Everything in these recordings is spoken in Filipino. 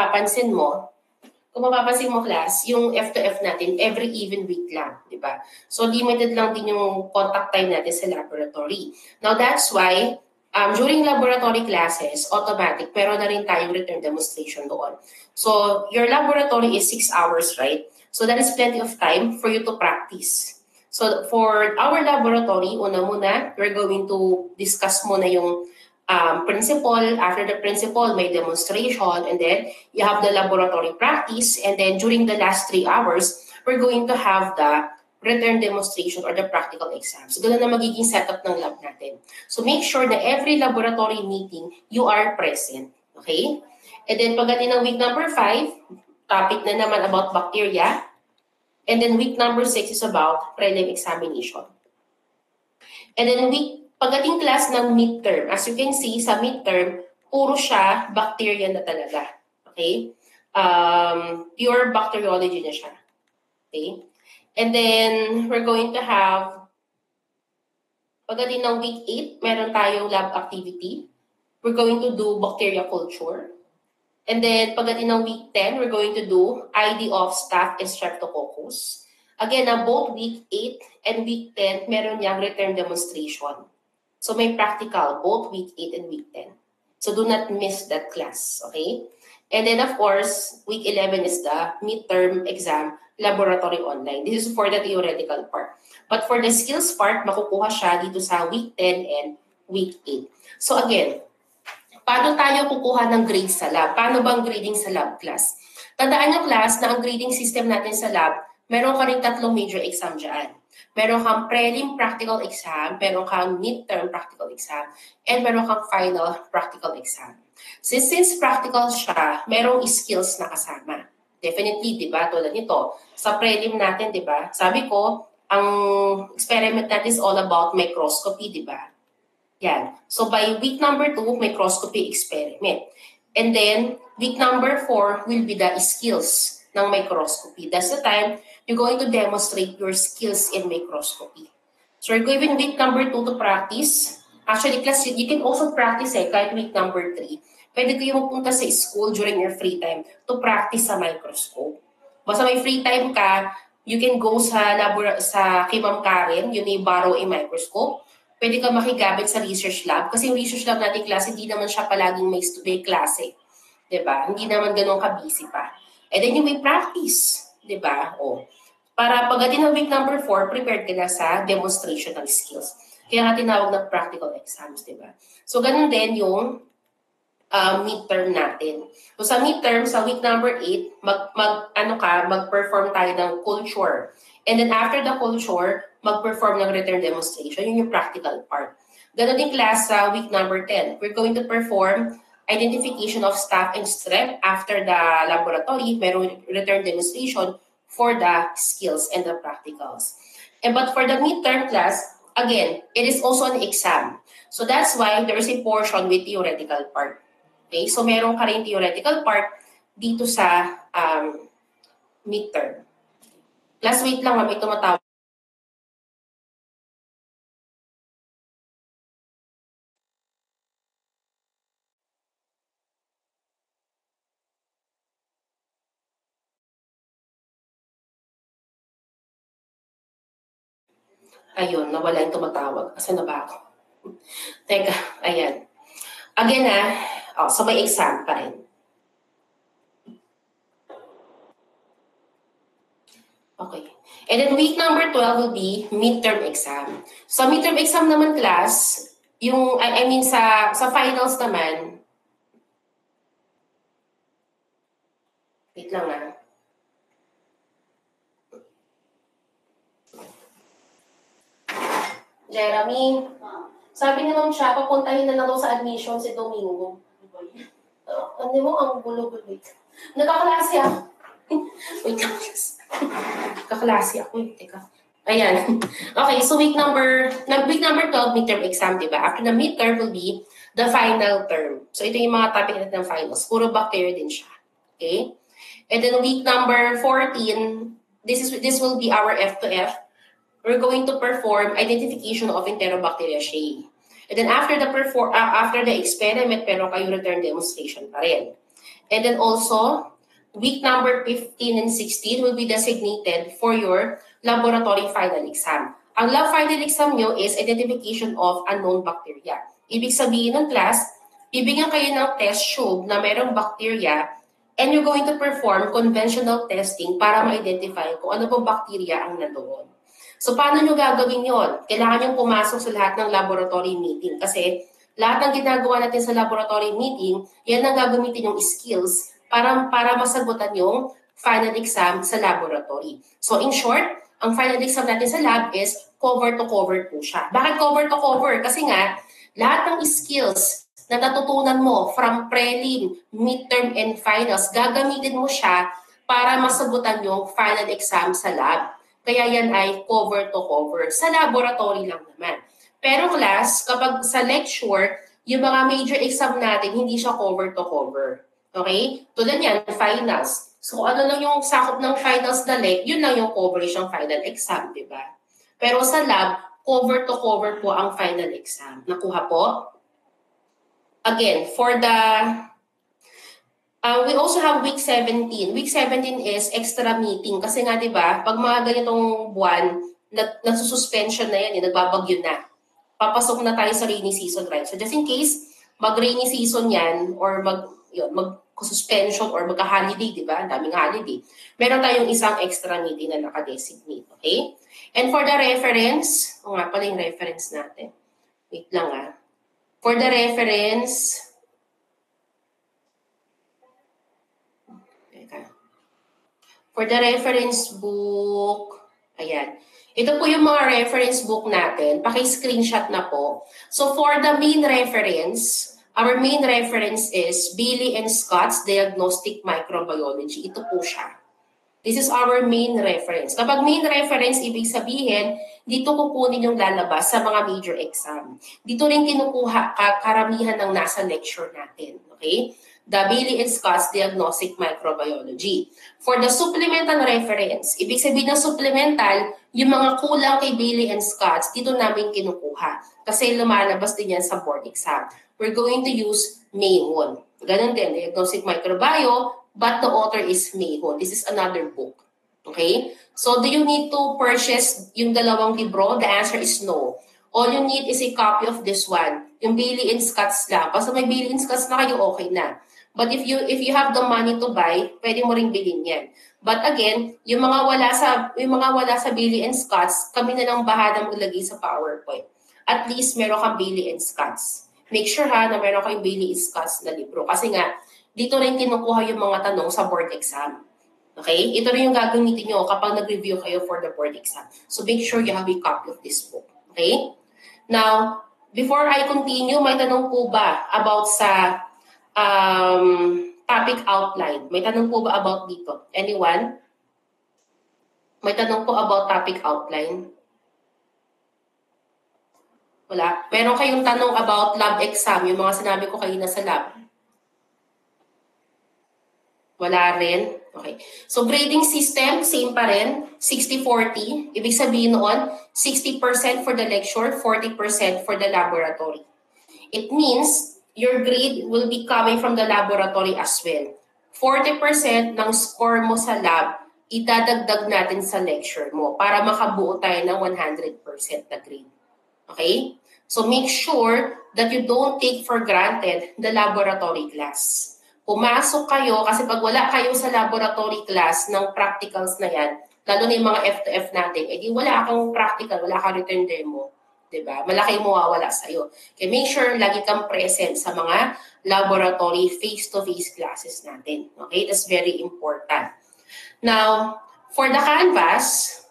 mapapansin mo, class, yung F2F natin, every even week lang, di ba? So, limited lang din yung contact time natin sa laboratory. Now, that's why, during laboratory classes, automatic, pero na rin tayong return demonstration doon. So, your laboratory is 6 hours, right? So, that is plenty of time for you to practice. So, for our laboratory, una muna, we're going to discuss muna yung principle. After the principle, may demonstration, and then you have the laboratory practice, and then during the last 3 hours, we're going to have the return demonstration or the practical exam. So, ganun na magiging setup ng lab natin. So, make sure that every laboratory meeting, you are present. Okay? And then, pagdating ng week number 5, topic na naman about bacteria. And then, week number 6 is about prelim examination. And then, pagdating class ng midterm, as you can see, sa midterm, puro siya bacteria na talaga. Okay? Pure bacteriology na siya. Okay? And then, we're going to have, pagdating ng week 8, meron tayong lab activity. We're going to do bacteria culture. And then, pagdating ng week 10, we're going to do ID of Staph and Streptococcus. Again, both week 8 and week 10, meron niyang return demonstration. So, may practical, both week 8 and week 10. So, do not miss that class, okay? And then, of course, week 11 is the midterm exam, laboratory online. This is for the theoretical part. But for the skills part, makukuha siya dito sa week 10 and week 8. So, again, paano tayo kukuha ng grades sa lab? Paano bang grading sa lab class? Tandaan nyo class na ang grading system natin sa lab, meron ka rin 3 major exam dyan. Meron kang prelim practical exam, meron kang midterm practical exam, and meron kang final practical exam. Since practical siya, merong skills na kasama. Definitely, di ba? Tulad nito, sa prelim natin, di ba? Sabi ko, ang experiment natin is all about microscopy, di ba? Yan. So by week number 2, microscopy experiment. And then, week number 4 will be the skills ng microscopy. That's the time you're going to demonstrate your skills in microscopy. So we're given week number 2 to practice. Actually, class, you can also practice kahit week number 3. Pwede kayo magpunta sa school during your free time to practice sa microscope. Basta may free time ka, you can go sa kay Ma'am Karen, you may borrow a microscope. Pwede ka makigamit sa research lab. Kasi yung research lab natin class, hindi naman siya palaging may klase. Diba? Hindi naman ganun ka-busy pa. And then you may practice. Diba? Para pagdating ng week number 4, prepared ka na sa demonstrational skills. Kaya nga tinawag ng practical exams, diba? So, ganun din yung midterm natin. So, sa midterm, sa week number 8, mag-perform tayo ng culture. And then after the culture, mag-perform ng return demonstration. Yun yung practical part. Ganun din class sa week number 10. We're going to perform identification of Staph and Strep after the laboratory. Merong return demonstration for the skills and the practicals. But for the midterm class, again, it is also an exam. So that's why there is a portion with theoretical part. Okay? So meron ka rin theoretical part dito sa midterm. Class, wait lang, may tumatawag. Ayun, nawala yung tumatawag. Asan na ba ako? Teka, ayan. Again so may exam pa rin. Okay. And then week number 12 will be midterm exam. So midterm exam naman class, yung, I mean sa finals naman, wait lang Jeremy, sabi na lang siya, papuntahin na lang sa admission si Domingo. Ano mo, ang gulo-gulo. Nagkaklase ako. Wait lang. Kaklase ako. Teka. Ayan. Okay, so week number 12, midterm exam, diba? After the midterm will be the final term. So ito yung mga topic natin ng finals. Puro bacteria din siya. Okay? And then week number 14, this will be our F2F. We're going to perform identification of Enterobacteriaceae. And then after the experiment, pero kayo return demonstration pa rin. And then also, week number 15 and 16 will be designated for your laboratory final exam. Ang lab final exam nyo is identification of unknown bacteria. Ibig sabihin ng class, bibigyan kayo ng test tube na mayroong bacteria and you're going to perform conventional testing para ma-identify kung ano pong bacteria ang nandoon. So paano nyo gagawin yon? Kailangan nyo pumasok sa lahat ng laboratory meeting kasi lahat ng ginagawa natin sa laboratory meeting, yan ang gagamitin yung skills para masagutan yung final exam sa laboratory. So in short, ang final exam natin sa lab is cover to cover po siya. Bakit cover to cover? Kasi nga, lahat ng skills na natutunan mo from prelim, midterm, and finals, gagamitin mo siya para masagutan yung final exam sa lab. Kaya yan ay cover to cover. Sa laboratory lang naman. Pero class, kapag sa lecture, yung mga major exam natin, hindi siya cover to cover. Okay? Tulad yan, finals. So ano lang yung sakop ng finals na yun lang yung coverage ng final exam, di ba? Pero sa lab, cover to cover po ang final exam. Nakuha po? Again, for the... we also have week 17. Week 17 is extra meeting. Kasi nga, di ba, pag mga ganitong buwan, nagsususpension na yan, nagbabagyo na. Papasok na tayo sa rainy season, right? So just in case, mag-rainy season yan, or mag-suspension, or magka-holiday, di ba? Daming holiday. Meron tayong isang extra meeting na nakadesignate, okay? And for the reference, nga pala yung reference natin. Wait lang For the reference, for the reference book, ayan. Ito po yung mga reference book natin. Paki-screenshot na po. So for the main reference, our main reference is Bailey and Scott's Diagnostic Microbiology. Ito po siya. This is our main reference. Kapag main reference, ibig sabihin, dito kukunin yung lalabas sa mga major exam. Dito rin kinukuha karamihan ng nasa lecture natin. Okay? The Bailey and Scott's Diagnostic Microbiology. For the supplemental reference, ibig sabihin ng supplemental, yung mga kulang kay Bailey and Scott's, dito namin kinukuha. Kasi lumalabas din yan sa board exam. We're going to use Mayhon. Ganun din, Diagnostic Microbio, but the author is Mayhon. This is another book. Okay? So, do you need to purchase yung dalawang libro? The answer is no. All you need is a copy of this one. Yung Bailey and Scott's lang. Basta may Bailey and Scott's na kayo, okay na. But if you have the money to buy, pwede mo ring bilhin yan. But again, yung mga wala sa Bailey and Scott's, kami na lang bahala maglagay sa PowerPoint. At least meron kang Bailey and Scott's. Make sure na meron kayong Bailey and Scott's na libro. Kasi nga, dito rin kinukuha yung mga tanong sa board exam. Okay? Ito rin yung gagamitin nyo kapag nag-review kayo for the board exam. So make sure you have a copy of this book. Okay? Now, before I continue, may tanong po ba about sa topic outline? May tanong po ba about dito? Anyone? May tanong po about topic outline? Wala. Meron kayong tanong about lab exam, yung mga sinabi ko kanina sa lab? Wala rin? Okay. So grading system, same pa rin, 60-40. Ibig sabihin noon, 60% for the lecture, 40% for the laboratory. It means your grade will be coming from the laboratory as well. 40% ng score mo sa lab, idadagdag natin sa lecture mo para makabuo tayo ng 100% na grade. Okay? So make sure that you don't take for granted the laboratory class. Pumasok kayo kasi pag wala kayo sa laboratory class ng practicals na yan, lalo na yung mga F2F natin, edi wala kang practical, wala kang written demo. Diba? Malaki yung mawawala sa'yo. Kaya make sure lagi kang present sa mga laboratory face-to-face classes natin. Okay? That's very important. Now, for the Canvas,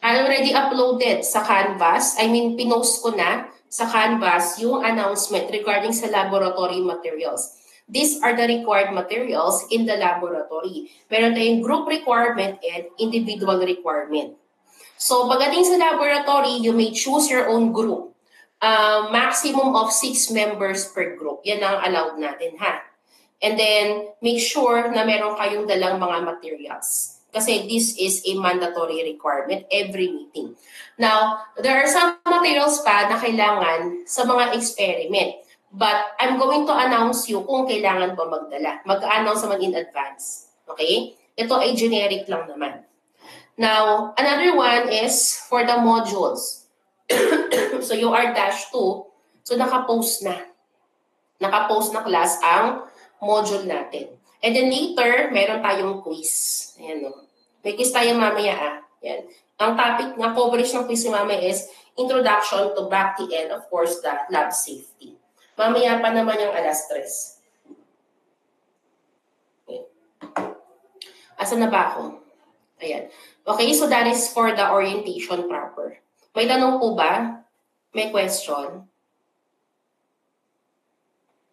I already uploaded sa Canvas. Pinost ko na sa Canvas yung announcement regarding sa laboratory materials. These are the required materials in the laboratory. Meron tayong group requirement and individual requirement. So, pagdating sa laboratory, you may choose your own group. Maximum of 6 members per group. Yan ang allowed natin, ha? And then, make sure na meron kayong dalang mga materials. Kasi this is a mandatory requirement every meeting. Now, there are some materials pa na kailangan sa mga experiment. But I'm going to announce you kung kailangan ba magdala. Mag-announce naman in advance. Okay? Ito ay generic lang naman. Now, another one is for the modules. So, you are -2. So, naka-post na. Naka-post na class ang module natin. And then later, meron tayong quiz. Ayan o. May quiz tayo mamaya Ayan. Ang topic na coverage ng quiz mamaya is Introduction to Bacti and of course the lab safety. Mamaya pa naman yung alas 3. Okay. Asa na ba ako? Ayan. Okay, so that is for the orientation proper. May tanong po ba? May question?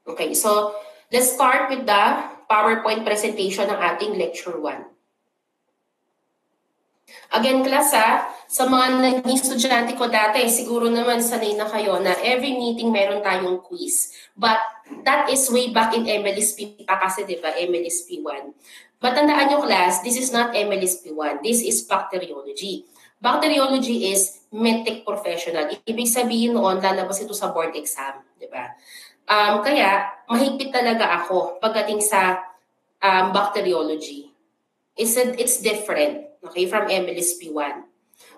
Okay, so let's start with the PowerPoint presentation ng ating lecture 1. Again, class sa mga naging estudyante ko dati, siguro naman sanay na kayo na every meeting meron tayong quiz. But that is way back in MLSP pa kasi, di ba? MLSP 1. But tandaan nyo, class, this is not MLSP 1. This is bacteriology. Bacteriology is medtech professional. Ibig sabihin noon, lalabas ito sa board exam, di ba? Kaya, mahigpit talaga ako pagdating sa bacteriology. It's different, okay, from MLSP 1.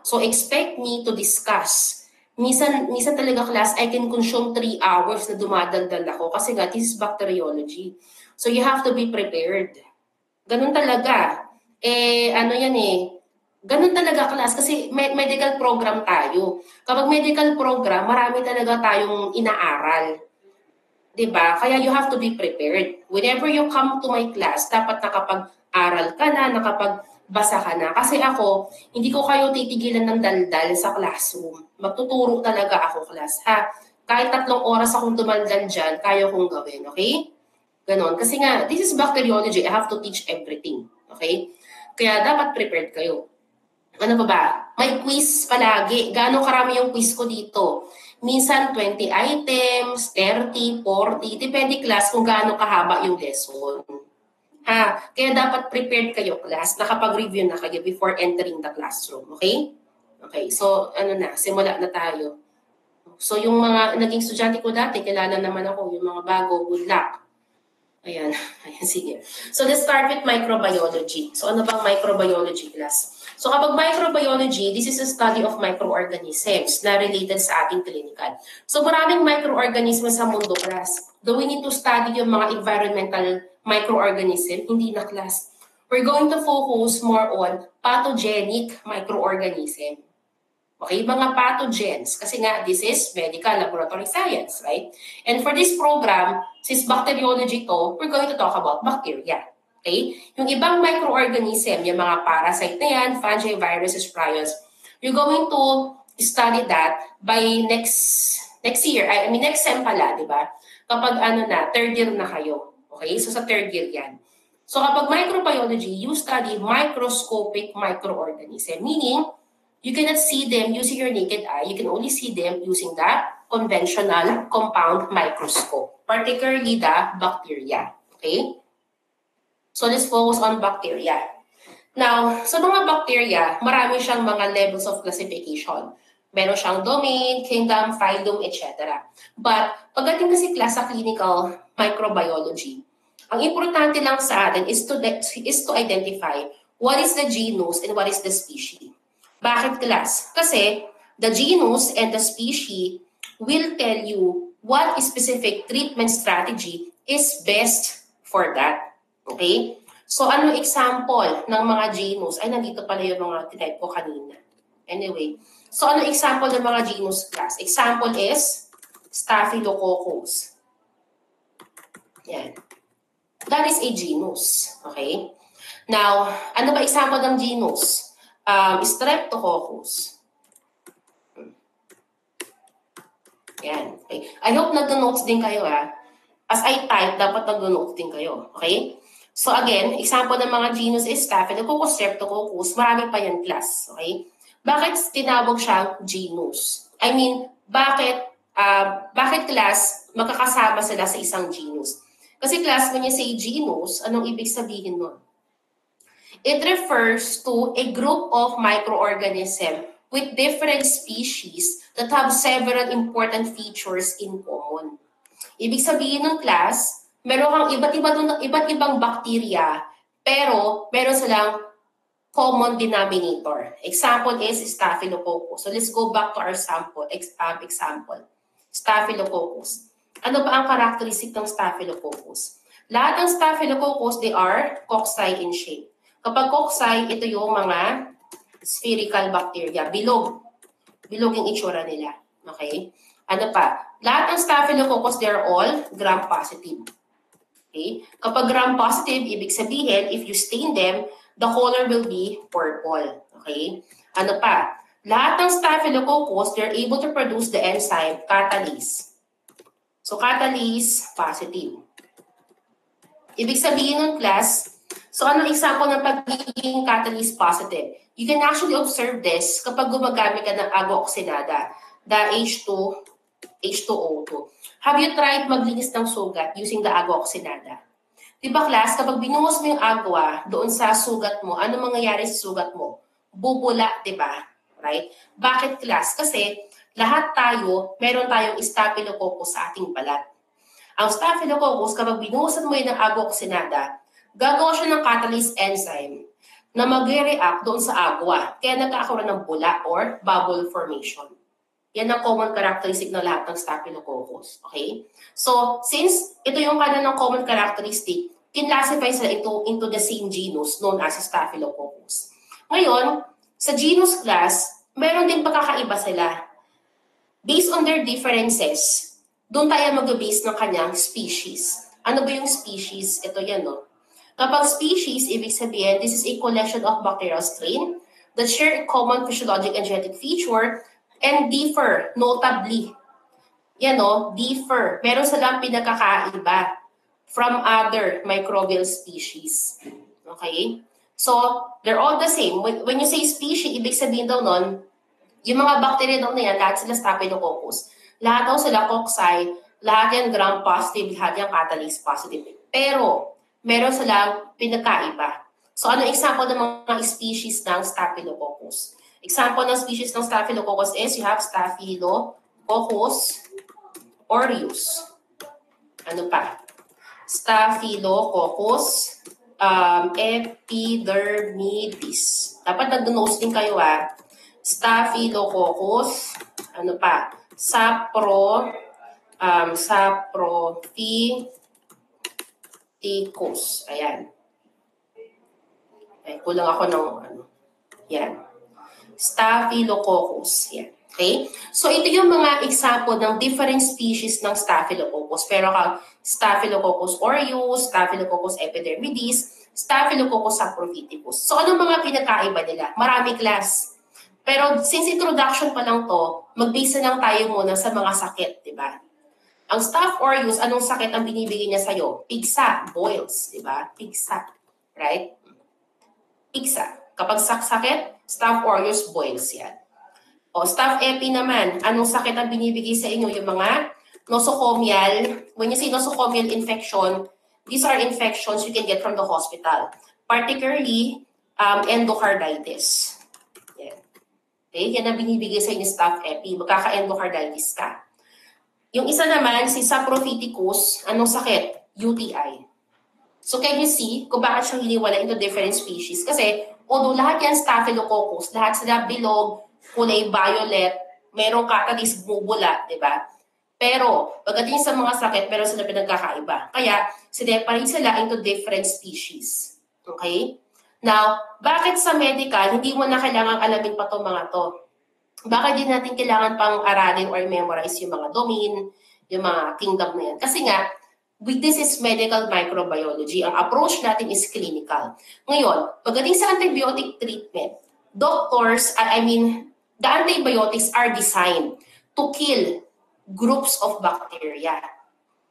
So expect me to discuss. Minsan talaga, class, I can consume 3 hours na dumadaldal ako kasi nga, this is bacteriology. So you have to be prepared. Ganun talaga. Ganun talaga, class, kasi medical program tayo. Kapag medical program, marami talaga tayong inaaral. Diba? Kaya you have to be prepared. Whenever you come to my class, dapat nakapag-aral ka na, nakapagbasa ka na. Kasi ako, hindi ko kayo titigilan ng daldal sa classroom. Magtuturo talaga ako, class. Kahit 3 oras akong dumaldal dyan, kaya kong gawin. Okay? Ganon. Kasi nga, this is bacteriology. I have to teach everything. Okay? Kaya dapat prepared kayo. Ano pa ba? May quiz palagi. Gaano karami yung quiz ko dito? Minsan 20 items, 30, 40, depende class kung gaano kahaba yung lesson. Kaya dapat prepared kayo, class. Nakapag-review na kayo before entering the classroom. Okay? Okay, so simula na tayo. So yung mga naging estudyante ko dati, kilala naman ako, yung mga bago, good luck. Ayan, sige. So let's start with microbiology. So ano bang microbiology, class? So kapag microbiology, this is a study of microorganisms na related sa ating clinical. So maraming microorganisms sa mundo, class. Do we need to study yung mga environmental microorganism? Hindi na, class. We're going to focus more on pathogenic microorganism. Okay, mga pathogens. Kasi nga, this is medical laboratory science, right? And for this program, since bacteriology to, we're going to talk about bacteria. Okay? Yung ibang microorganism, yung mga parasite na yan, fungi, viruses, prions, you're going to study that by next year. Next sem pala, di ba? Kapag third year na kayo. Okay? So sa third year yan. So kapag microbiology, you study microscopic microorganism, meaning you cannot see them using your naked eye. You can only see them using the conventional compound microscope, particularly the bacteria. Okay? So let's focus on bacteria. Now, sa mga bacteria, marami siyang mga levels of classification. Meron siyang domain, kingdom, phylum, etc. But pagdating kasi class sa clinical microbiology, ang importante lang sa atin is to identify what is the genus and what is the species. Bakit, class? Kasi the genus and the species will tell you what specific treatment strategy is best for that. Okay? So, ano example ng mga genus? Ay, nandito pala yung mga titype ko kanina. Anyway. So, ano example ng mga genus, class? Example is Staphylococcus. Yan. That is a genus. Okay? Now, ano ba example ng genus? Streptococcus. Yan. Okay. I hope nag-notes din kayo As I type, dapat nag-notes din kayo. Okay? So again, example ng mga genus is Staphylococcus, Streptococcus. Marami pa yan, class. Okay? Bakit tinawag siyang genus? Bakit class magkakasama sila sa isang genus? Kasi class, when you say genus, anong ibig sabihin nun? It refers to a group of microorganisms with different species that have several important features in common. Ibig sabihin ng class, meron kang iba't ibang bacteria, pero meron silang common denominator. Example is Staphylococcus. So let's go back to our example. Staphylococcus. Ano ba ang characteristic ng Staphylococcus? Lahat ng Staphylococcus, they are cocci in shape. Kapag cocci, ito yung mga spherical bacteria. Bilog. Bilog yung itsura nila. Okay? Ano pa? Lahat ng Staphylococcus, they're all gram-positive. Okay? Kapag gram-positive, ibig sabihin, if you stain them, the color will be purple. Okay? Ano pa? Lahat ng Staphylococcus, they're able to produce the enzyme catalase. So, catalase, positive. Ibig sabihin ng class, so anong example ng pagiging catalase positive? You can actually observe this kapag gumagamit ka ng agua oxidada, the H2O2. Have you tried maglinis ng sugat using the agua oxidada? Diba class, kapag binuhos mo yung agua doon sa sugat mo, ano mangyayari sa sugat mo? Bubula, diba? Right? Bakit class? Kasi lahat tayo, meron tayong Staphylococcus sa ating balat. Ang Staphylococcus, kapag binuhusan mo yun ng agua oxidada, gagawa siya ng catalase enzyme na mag-react doon sa agua. Kaya nagkakaroon ng bula or bubble formation. Yan ang common characteristic ng lahat ng Staphylococcus. Okay? So, since ito yung kanilang common characteristic, kinlassify sila into the same genus known as Staphylococcus. Ngayon, sa genus class, meron din pagkakaiba sila. Based on their differences, doon tayo mag-base ng kanyang species. Ano ba yung species? Ito yan, no? Kapag species, ibig sabihin, this is a collection of bacterial strain that share a common physiologic and genetic feature and differ notably. Yan, no? Differ. Meron silang pinagkakaiba from other microbial species. Okay? So, they're all the same. When you say species, ibig sabihin daw nun, yung mga bacteria daw na yan, lahat sila Staphylococcus. Lahat daw sila cocci, lahat yan gram-positive, lahat yan catalase positive. Pero, meron silang pinagkaiba. So, ano example ng mga species ng Staphylococcus? Example ng species ng Staphylococcus is you have Staphylococcus aureus. Ano pa? Staphylococcus epidermidis. Dapat nag-nose din kayo Staphylococcus, ano pa? Saprophyticus. Ayan. Ay, kulang ako ng ano. Yan. Staphylococcus. Yan. Okay? So, ito yung mga example ng different species ng Staphylococcus. Pero Staphylococcus aureus, Staphylococcus epidermidis, Staphylococcus saprophyticus. So, anong mga pinakaiba nila? Marami class. Pero since introduction pa lang to, mag-base na lang tayo muna sa mga sakit, di ba? Ang Staph aureus, anong sakit ang binibigay niya sa'yo? Pigsa, boils, di ba? Pigsa, right? Pigsa. Kapag sakit, Staph aureus, boils yan. O, Staph epi naman, anong sakit ang binibigay sa inyo? Yung mga nosocomial, when you say nosocomial infection, these are infections you can get from the hospital. Particularly, endocarditis. Okay, yan ang binibigay sa inyo Staph epi. Magkaka-endocarditis ka. Yung isa naman, si saprophyticus, anong sakit? UTI. So can you see kung bakit siyang hiniwala into different species? Kasi, although lahat yan Staphylococcus, lahat sila bilog, kulay violet, merong catalase bubula, di ba? Pero, pagdating sa mga sakit, meron sila pinagkakaiba. Kaya, sineparate sila into different species. Okay? Now, bakit sa medical, hindi mo na kailangan alamin pa itong mga to? Bakit din natin kailangan pang aralin or memorize yung mga domain, yung mga kingdom na yan? Kasi nga, this is medical microbiology. Ang approach natin is clinical. Ngayon, pagdating sa antibiotic treatment, the antibiotics are designed to kill groups of bacteria.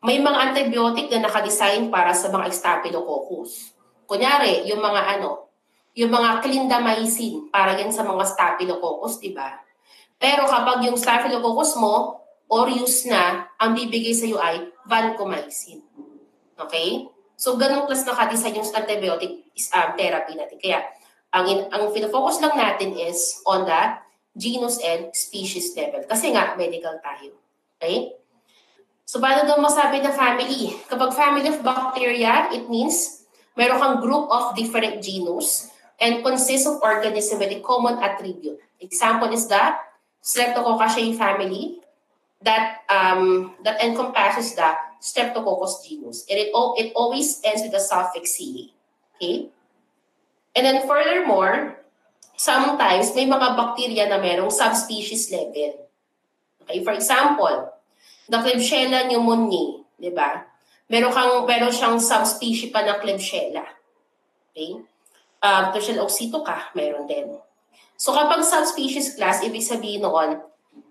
May mga antibiotic na nakadesign para sa mga Staphylococcus. Kunyari, yung mga clindamycin, para yan sa mga Staphylococcus, di ba? Pero kapag yung Staphylococcus mo, aureus na, ang bibigay sa iyo ay vancomycin. Okay? So, ganun class nakadesign yung antibiotic therapy natin. Kaya, ang focus lang natin is on the genus and species level. Kasi nga, medical tayo. Okay? So, paano daw masabi na family? Kapag family of bacteria, it means meron kang group of different genus and consists of organism with a common attribute. Example is the Streptococcaceae family that encompasses the Streptococcus genus. And it always ends with the suffix "ca". Okay? And then furthermore, sometimes may mga bacteria na merong subspecies level. Okay? For example, the Klebsiella pneumoniae, di ba? Meron siyang subspecies pa ng Klebsiella. Okay? Klebsiella oxytoca, meron din. So kapag subspecies class, ibig sabihin noon,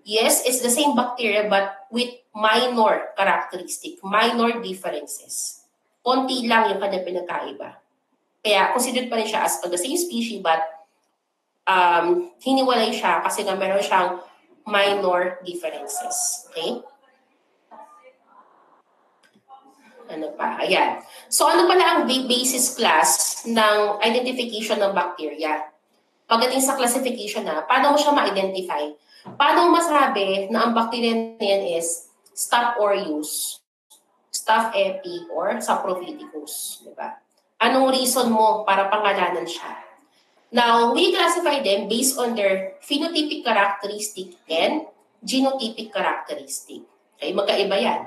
yes, it's the same bacteria but with minor characteristic, minor differences. Konti lang yung kanya pinagkaiba. Kaya considered pa rin siya as the same species but hiniwalay siya kasi nga meron siyang minor differences. Okay? Ano pa? Ayan. So ano pala ang basis class ng identification ng bacteria? Pagdating sa classification na, paano mo siya ma-identify? Paano mo masabi na ang bacteria na yan is Staph aureus, Staph epi, or Saprophyticus? Diba? Anong reason mo para pangalanan siya? Now, we classify them based on their phenotypic characteristic and genotypic characteristic. Okay, magkaiba yan.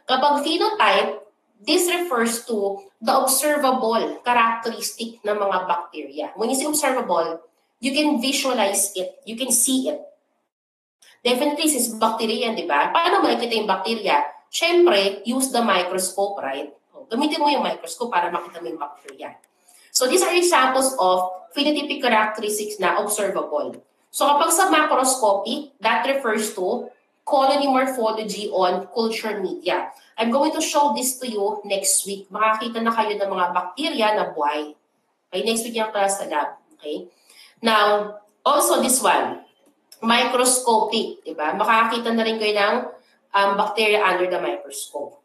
Kapag phenotype, this refers to the observable characteristic ng mga bacteria. When you say observable, you can visualize it. You can see it. Definitely, since bacteria yan, di ba? Paano makikita yung bacteria? Siyempre, use the microscope, right? Gamitin mo yung microscope para makita mo yung bacteria. So, these are examples of phenotypic characteristics na observable. So, kapag sa macroscopy, that refers to colony morphology on culture media. I'm going to show this to you next week. Makakita na kayo ng mga bacteria na buhay. Okay, next week yung class sa lab. Okay? Now, also this one, microscopic, diba? Makakita na rin kayo ng bacteria under the microscope.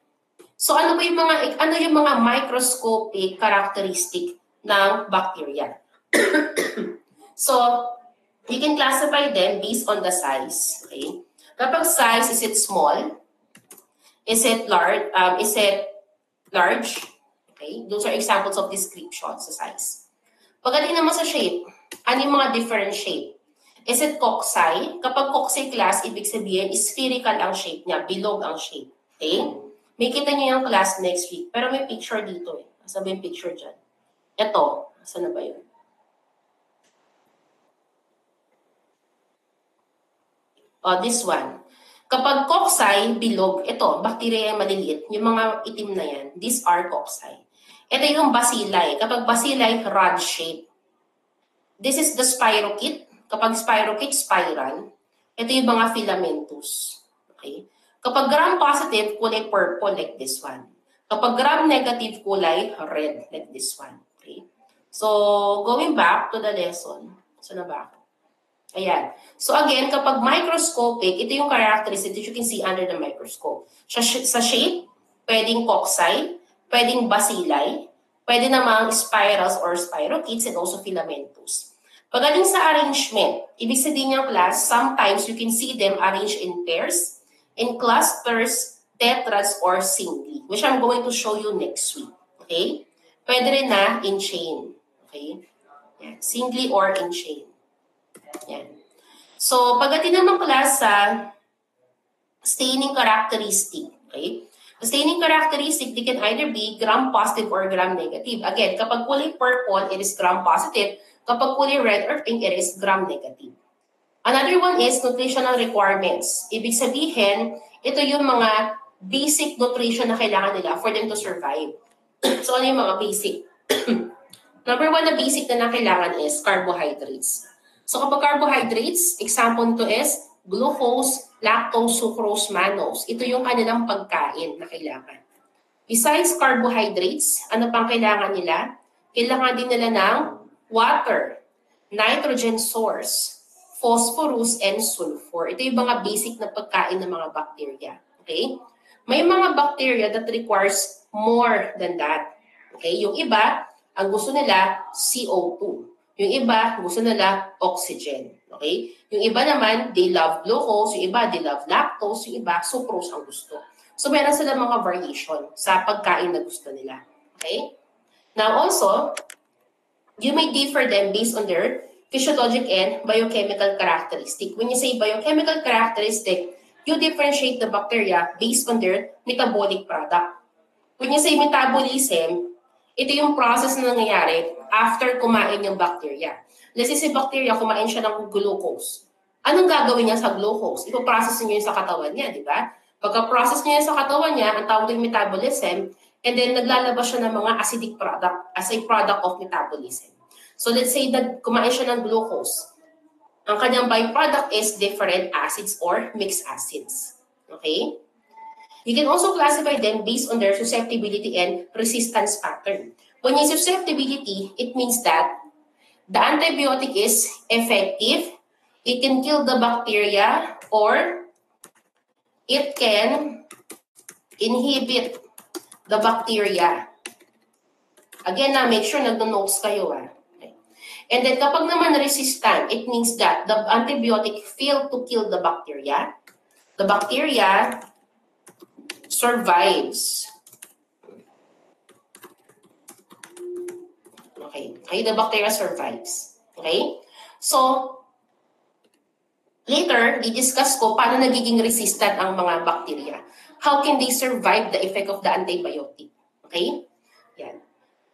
So ano yung mga microscopic characteristic ng bacteria? So, you can classify them based on the size. Okay? Kapag size, is it small? Is it large? Okay? Those are examples of descriptions sa size. Pagdating naman sa shape, ano yung mga different shape? Is it cocci? Kapag cocci class, ibig sabihin, spherical ang shape niya, bilog ang shape. Okay? May kita niyo yung class next week, pero may picture dito eh. Sabi yung picture dyan. Ito, saan na ba yun? This one. Kapag cocci, bilog, ito, bacteria yung maliliit, yung mga itim na yan, these are cocci. Ito yung bacilli. Kapag bacilli, rod shape. This is the spirochete. Kapag spirochete, spiral. Ito yung mga filamentous. Okay? Kapag gram-positive, kulay purple like this one. Kapag gram-negative, kulay red like this one. Okay? So, going back to the lesson. Saan na ba ako? Ayan. So again, kapag microscopic, ito yung characteristic that you can see under the microscope. Sa shape, pwedeng cocci, pwedeng bacilli, pwede namang spirals or spirochetes and also filamentous. Pagaling sa arrangement, ibig sabihin ng class, sometimes you can see them arranged in pairs, in clusters, tetrads, or singly, which I'm going to show you next week. Okay? Pwede rin na in chain. Okay? Yan. Singly or in chain. Yan. So, pagdating naman class sa staining characteristic. Okay? The staining characteristic, they can either be gram-positive or gram-negative. Again, kapag kulay purple, it is gram-positive. Kapag kulay red or pink, it is gram-negative. Another one is nutritional requirements. Ibig sabihin, ito yung mga basic nutrition na kailangan nila for them to survive. So, ano yung mga basic? Number one na basic na kailangan is carbohydrates. So, kapag carbohydrates, example nito is glucose, lactose, sucrose, mannose. Ito yung kanilang pagkain na kailangan. Besides carbohydrates, ano pang kailangan nila? Kailangan din nila ng water, nitrogen source, phosphorus, and sulfur. Ito yung mga basic na pagkain ng mga bacteria. Okay? May mga bacteria that requires more than that. Okay? Yung iba, ang gusto nila, CO2. Yung iba, gusto nila oxygen. Okay? Yung iba naman, they love glucose. Yung iba, they love lactose. Yung iba, sucrose ang gusto. So meron sila mga variation sa pagkain na gusto nila. Okay? Now also, you may differ them based on their physiologic and biochemical characteristic. When you say biochemical characteristic, you differentiate the bacteria based on their metabolic product. When you say metabolism, ito yung process na nangyayari after kumain yung bacteria. Let's say si bacteria, kumain siya ng glucose. Anong gagawin niya sa glucose? Ipo-process niya yun sa katawan niya, di ba? Pagka-process niya yun sa katawan niya, ang tawag yung metabolism, and then naglalabas siya ng mga acidic product as a product of metabolism. So let's say that kumain siya ng glucose. Ang kanyang byproduct is different acids or mixed acids. Okay? You can also classify them based on their susceptibility and resistance pattern. When you susceptibility, it means that the antibiotic is effective, it can kill the bacteria, or it can inhibit the bacteria. Again, make sure nagno-notes kayo. And then kapag naman resistant, it means that the antibiotic failed to kill the bacteria. The bacteria survives. Okay, the bacteria survives. Okay? So, later, i-discuss ko paano nagiging resistant ang mga bacteria. How can they survive the effect of the antibiotic? Okay? Yan.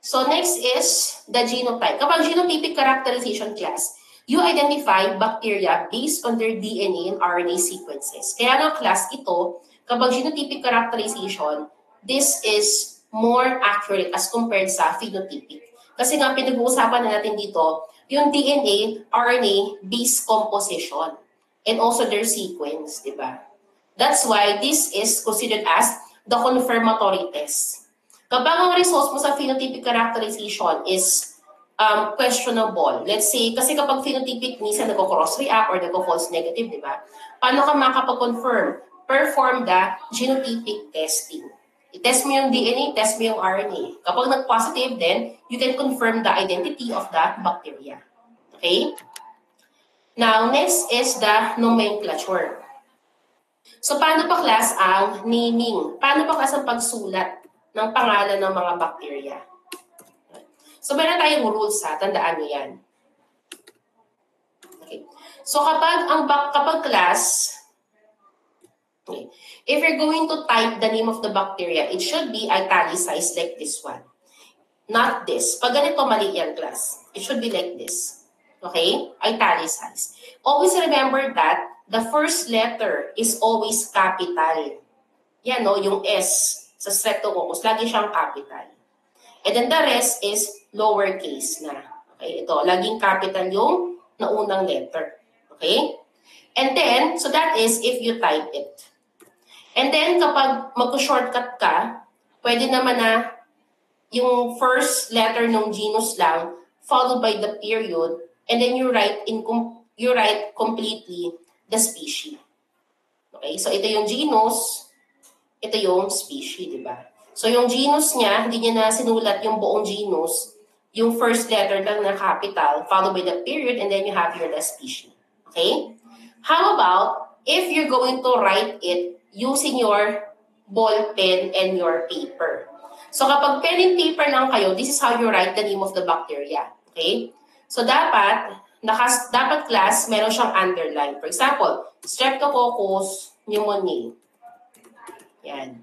So next is the genotype. Kapag genotypic characterization class, you identify bacteria based on their DNA and RNA sequences. Kaya nga class ito, kapag genotypic characterization, this is more accurate as compared sa phenotypic. Kasi nga pinag-uusapan na natin dito, yung DNA, RNA-based composition and also their sequence, di ba? That's why this is considered as the confirmatory test. Kapag ang results mo sa phenotypic characterization is questionable, let's say, kasi kapag phenotypic, minsan nagko-cross-react or nagko-false negative, di ba? Paano ka makapag-confirm? Perform the genotypic testing. I-test mo yung DNA, test mo yung RNA. Kapag nag-positive, then you can confirm the identity of the bacteria. Okay? Now, next is the nomenclature. So, paano pa class ang naming? Paano pa class ang pagsulat ng pangalan ng mga bacteria? So, meron tayong rules tandaan nyo yan. Okay. So, kapag class, okay, if you're going to type the name of the bacteria, it should be italicized like this one. Not this. Pag ganito, mali yan, class. It should be like this. Okay? Italicized. Always remember that the first letter is always capital. Yan, no? Yung S sa Streptococcus, lagi siyang capital. And then the rest is lowercase na. Okay? Ito, laging capital yung naunang letter. Okay? And then, so that is if you type it. And then, kapag mag-shortcut ka, pwede naman na yung first letter ng genus lang, followed by the period, and then you write completely the species. Okay? So, ito yung genus, ito yung species, di ba? So, yung genus niya, hindi niya na sinulat yung buong genus, yung first letter lang na capital, followed by the period, and then you have here the species. Okay? How about if you're going to write it using your ball pen and your paper? So, kapag pen and paper lang kayo, this is how you write the name of the bacteria. Okay? So, dapat class, meron siyang underline. For example, Streptococcus pneumoniae. Yan.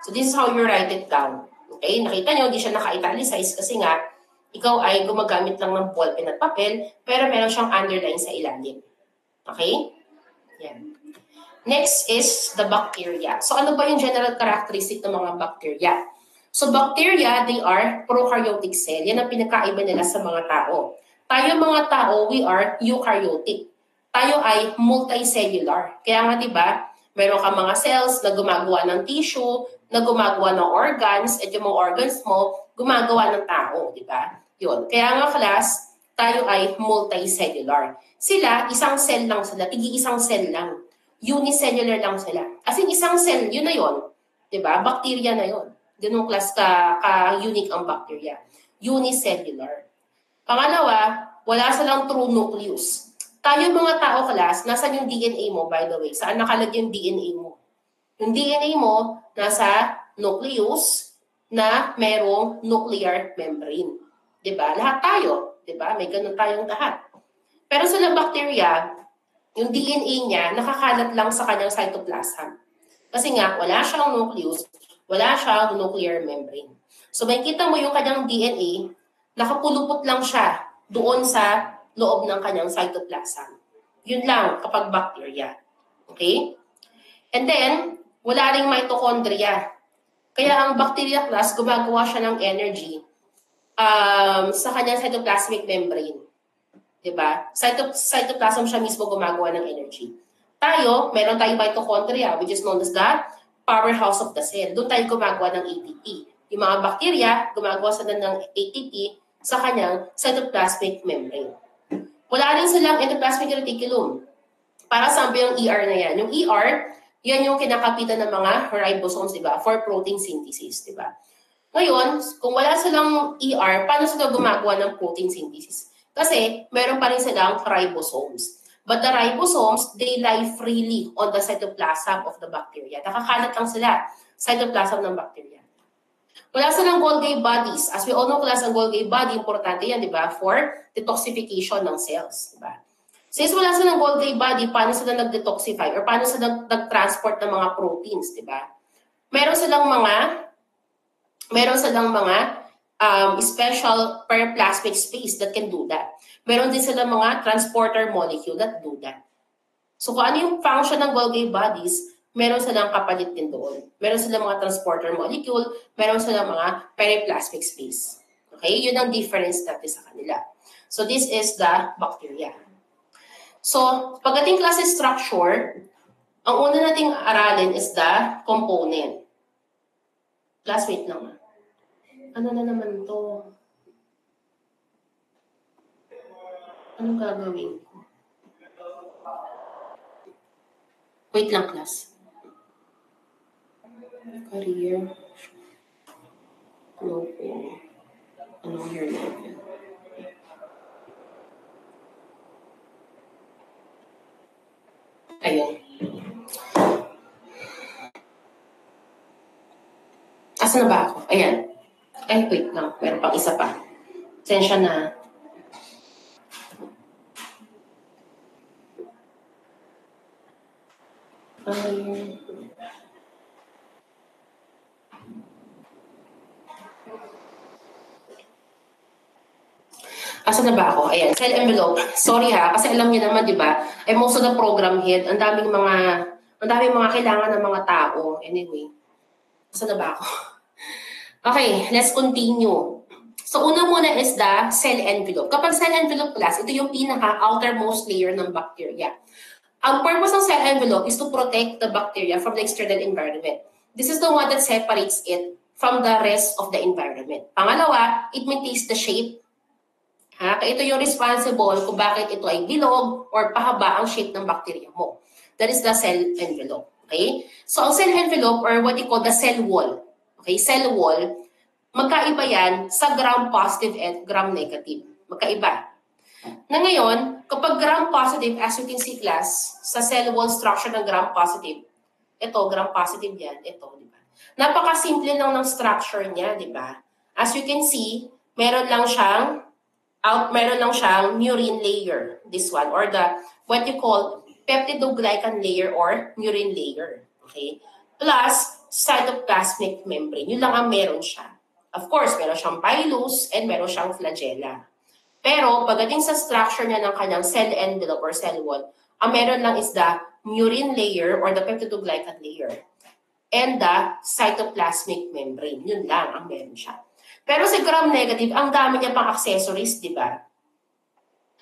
So, this is how you write it down. Okay? Nakita nyo, hindi siya naka-italicize kasi nga, ikaw ay gumagamit lang ng ballpen at papel, pero meron siyang underline sa ilalim. Okay? Yan. Next is the bacteria. So, ano ba yung general characteristic ng mga bacteria? So, bacteria, they are prokaryotic cell. Yan ang pinakaiba nila sa mga tao. Tayo mga tao, we are eukaryotic. Tayo ay multicellular. Kaya nga, di ba, meron ka mga cells na gumagawa ng tissue, na gumagawa ng organs, at yung mga organs mo, gumagawa ng tao, di ba? Yun. Kaya nga, class, tayo ay multicellular. Sila, isang cell lang sila, isang cell lang. Unicellular lang sila. As in, isang cell, yun na yun. Di ba? Bacteria na yun. Ganong class ka-unique ang bacteria. Unicellular. Pangalawa, wala silang true nucleus. Tayo mga tao, class, nasan yung DNA mo, by the way? Saan nakalagay yung DNA mo? Yung DNA mo, nasa nucleus na merong nuclear membrane. Diba? Lahat tayo. Diba? May ganun tayong lahat. Pero sa bacteria, yung DNA niya nakakalat lang sa kanyang cytoplasm. Kasi nga, wala siyang nucleus, wala siyang nuclear membrane. So, makikita mo yung kanyang DNA, nakapulupot lang siya doon sa loob ng kanyang cytoplasm. Yun lang kapag bacteria. Okay? And then, wala ring mitochondria. Kaya ang bacteria class, gumagawa siya ng energy sa kanyang cytoplasmic membrane. Diba? Cytoplasm siya mismo gumagawa ng energy. Tayo, meron tayong mitochondria, which is known as the powerhouse of the cell. Doon tayo gumagawa ng ATP. Yung mga bacteria, gumagawa sila ng ATP sa kanyang cytoplasmic membrane. Wala rin silang endoplasmic reticulum. Para sabi yung ER na yan. Yung ER, yan yung kinakapitan ng mga ribosomes, diba? For protein synthesis, diba? Ngayon, kung wala silang ER, paano sila gumagawa ng protein synthesis? Kasi meron pa rin silang ribosomes. But the ribosomes, they lie freely on the cytoplasm of the bacteria. Nakakalat lang sila sa cytoplasm ng bacteria. Wala silang Golgi bodies. As we all know, class, ang Golgi body, importante yan, di ba? For detoxification ng cells, di ba? Since wala silang Golgi body, paano sila nag-detoxify or paano sila nag-transport ng mga proteins, di ba? Meron silang mga special periplasmic space that can do that. Meron din sila mga transporter molecule that do that. So kung ano yung function ng Golgi bodies, meron silang kapalit din doon. Meron silang mga transporter molecule, meron silang mga periplasmic space. Okay? Yun ang difference natin sa kanila. So this is the bacteria. So pagdating klase structure, ang una nating aralin is the component. Classmate lang. Ano na naman to? Anong gagawin ko? Wait lang, class. Career. Logo. Anong year na yun? Ayun. Asa na ba ako? Ayan. Ay, wait lang. Meron pang isa pa. Sensya na. Asa na ba ako? Ayan, cell envelope. Sorry ha, kasi alam niyo naman, di ba? I'm also the program head. Ang daming mga kailangan ng mga tao. Anyway. Asa na ba ako? Okay, let's continue. So, una muna is the cell envelope. Kapag cell envelope class, ito yung pinaka-outermost layer ng bacteria. Ang purpose ng cell envelope is to protect the bacteria from the external environment. This is the one that separates it from the rest of the environment. Pangalawa, it maintains the shape. Kaya ito yung responsible kung bakit ito ay bilog or pahaba ang shape ng bacteria mo. That is the cell envelope. Okay? So, ang cell envelope or what you call the cell wall. Okay, cell wall, magkaiba yan sa gram-positive and gram-negative. Magkaiba. Na ngayon, kapag gram-positive, as you can see class, sa cell wall structure ng gram-positive, ito, gram-positive yan, ito, di ba? Napaka-simple lang ng structure niya, di ba? As you can see, meron lang siyang murine layer, this one, or the, what you call, peptidoglycan layer or murine layer. Okay? Plus, cytoplasmic membrane. Yun lang ang meron siya. Of course, meron siyang pilus and meron siyang flagella. Pero, pagdating sa structure niya ng kanyang cell envelope or cell wall, ang meron lang is the murine layer or the peptidoglycan layer and the cytoplasmic membrane. Yun lang ang meron siya. Pero sa gram-negative, ang dami niya pang accessories, di ba?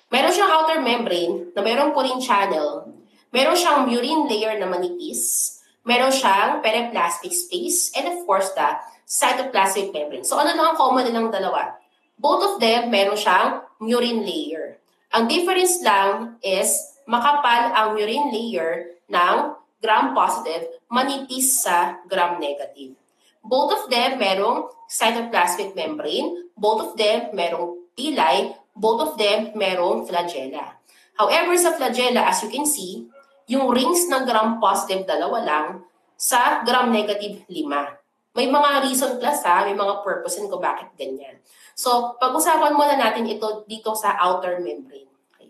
Meron siyang outer membrane na meron purine channel. Meron siyang murine layer na manipis. Meron siyang periplasmic space, and of course, the cytoplasmic membrane. So, ano lang ang common nilang dalawa? Both of them, meron siyang murine layer. Ang difference lang is, makapal ang murine layer ng gram-positive, manipis sa gram-negative. Both of them, merong cytoplasmic membrane. Both of them, merong villi. Both of them, merong flagella. However, sa flagella, as you can see, yung rings ng gram-positive, dalawa lang. sa gram-negative 5. May mga reason class may mga purpose kung bakit ganyan. So, pag-usapan muna natin ito dito sa outer membrane. Okay.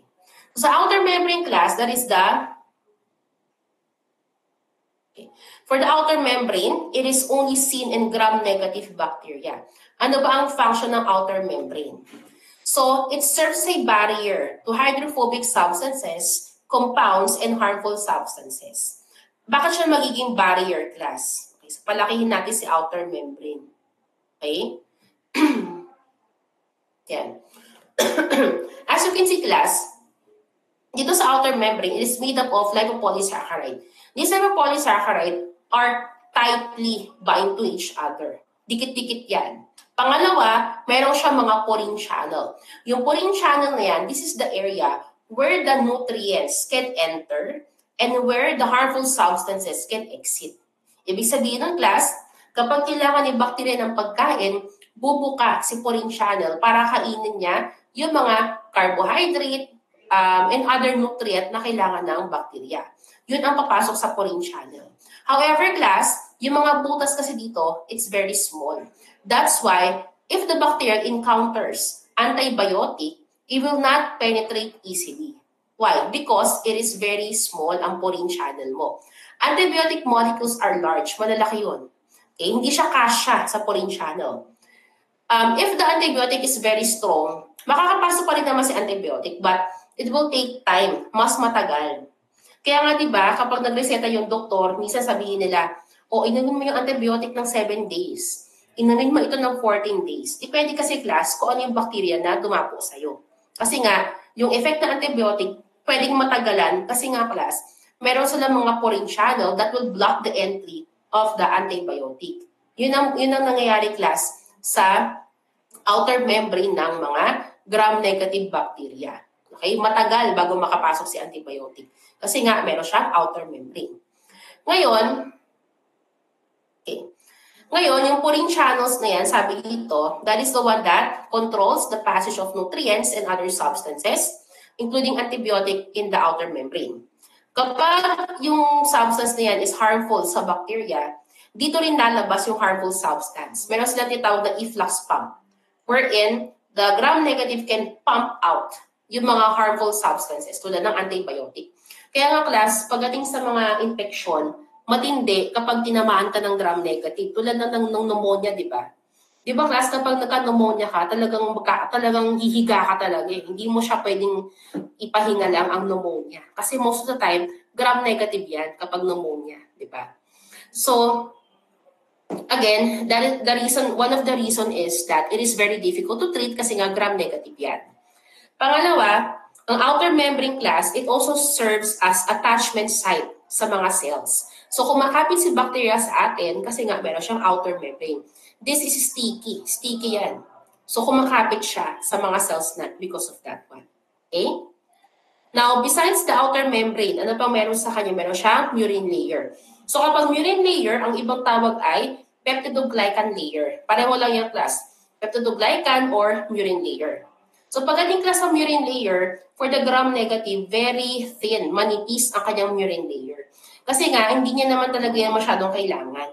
So, sa outer membrane class, that is for the outer membrane, it is only seen in gram-negative bacteria. Ano ba ang function ng outer membrane? So, it serves as a barrier to hydrophobic substances, compounds, and harmful substances. Bakit siya magiging barrier class? Okay, so, palakihin natin si outer membrane. Okay? Yan. As you can see, class, dito sa outer membrane, it is made up of lipopolysaccharide. These lipopolysaccharide are tightly bind to each other. Dikit-dikit yan. Pangalawa, mayroon siya mga porine channel. Yung porine channel na yan, this is the area where the nutrients can enter and where the harmful substances can exit. Ibig sabihin ng class, kapag kailangan ni bacteria ng pagkain, bubuka si porine channel para kainin niya yung mga carbohydrate and other nutrient na kailangan ng bacteria. Yun ang papasok sa porine channel. However, class, yung mga butas kasi dito, it's very small. That's why, if the bacteria encounters antibiotic, it will not penetrate easily. Why? Because it is very small ang porine channel mo. Antibiotic molecules are large. Malalaki yun. Okay? Hindi siya kasya sa porine channel. If the antibiotic is very strong, makakapasok pa rin naman si antibiotic, but it will take time. Mas matagal. Kaya nga, di ba, kapag nagreseta yung doktor, minsan sabihin nila, inumin mo yung antibiotic ng 7 days. Inumin mo ito ng 14 days. Depende kasi, class, kung ano yung bacteria na dumapo sa'yo. Kasi nga, yung effect ng antibiotic, pwedeng matagalan. Kasi nga, class, meron silang mga porine channel that will block the entry of the antibiotic. Yun ang nangyayari, class, sa outer membrane ng mga gram-negative bacteria. Okay? Matagal bago makapasok si antibiotic. Kasi nga, meron siyang outer membrane. Ngayon, yung porine channels na yan, sabi dito, that is the one that controls the passage of nutrients and other substances, including antibiotic in the outer membrane. Kapag yung substance na yan is harmful sa bacteria, dito rin lalabas yung harmful substance. Meron silang tinatawag na efflux pump, wherein the gram-negative can pump out yung mga harmful substances tulad ng antibiotic. Kaya nga, class, pagdating sa mga infection, matindi kapag tinamaan ka ng gram-negative. Tulad ng pneumonia, di ba? Di ba, class, kapag nagka-pneumonia ka, talagang hihiga ka talaga. Hindi mo siya pwedeng ipahinga lang ang pneumonia. Kasi most of the time, gram-negative yan kapag pneumonia, di ba? So, again, one of the reason is that it is very difficult to treat kasi nga gram-negative yan. Pangalawa, ang outer membrane, class, it also serves as attachment site sa mga cells. So, kumakapit si bacteria sa atin kasi nga meron siyang outer membrane. This is sticky. Sticky yan. So, kumakapit siya sa mga cells na because of that one. Okay? Now, besides the outer membrane, ano pang meron sa kanya? Meron siyang murin layer. So, kapag murin layer, ang ibang tawag ay peptidoglycan layer. Pareho lang yung class. Peptidoglycan or murin layer. So, pagdating class ng murin layer, for the gram-negative, very thin, manipis ang kanyang murin layer. Kasi nga, hindi niya naman talaga yan masyadong kailangan.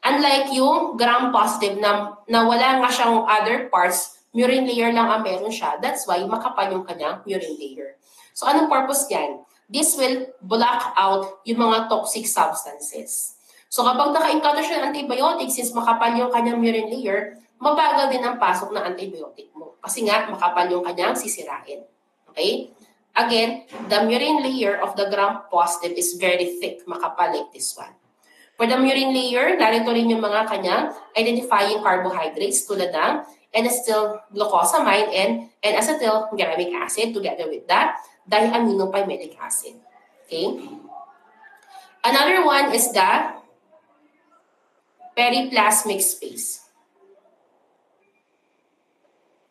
Unlike yung gram-positive na wala nga siyang other parts, murin layer lang ang meron siya. That's why makapal yung kanyang murin layer. So, anong purpose yan? This will block out yung mga toxic substances. So, kapag naka-encounter siya ng antibiotic, since makapal yung kanyang murin layer, mabagal din ang pasok ng antibiotic mo. Kasi nga, makapal yung kanyang sisirain. Okay? Again, the murin layer of the gram-positive is very thick, makapal like this one. For the murin layer, narito rin yung mga kanyang identifying carbohydrates tulad ng N-acetylglucosamine and N-acetylgalactic acid together with the diaminopymidic acid. Okay? Another one is the periplasmic space.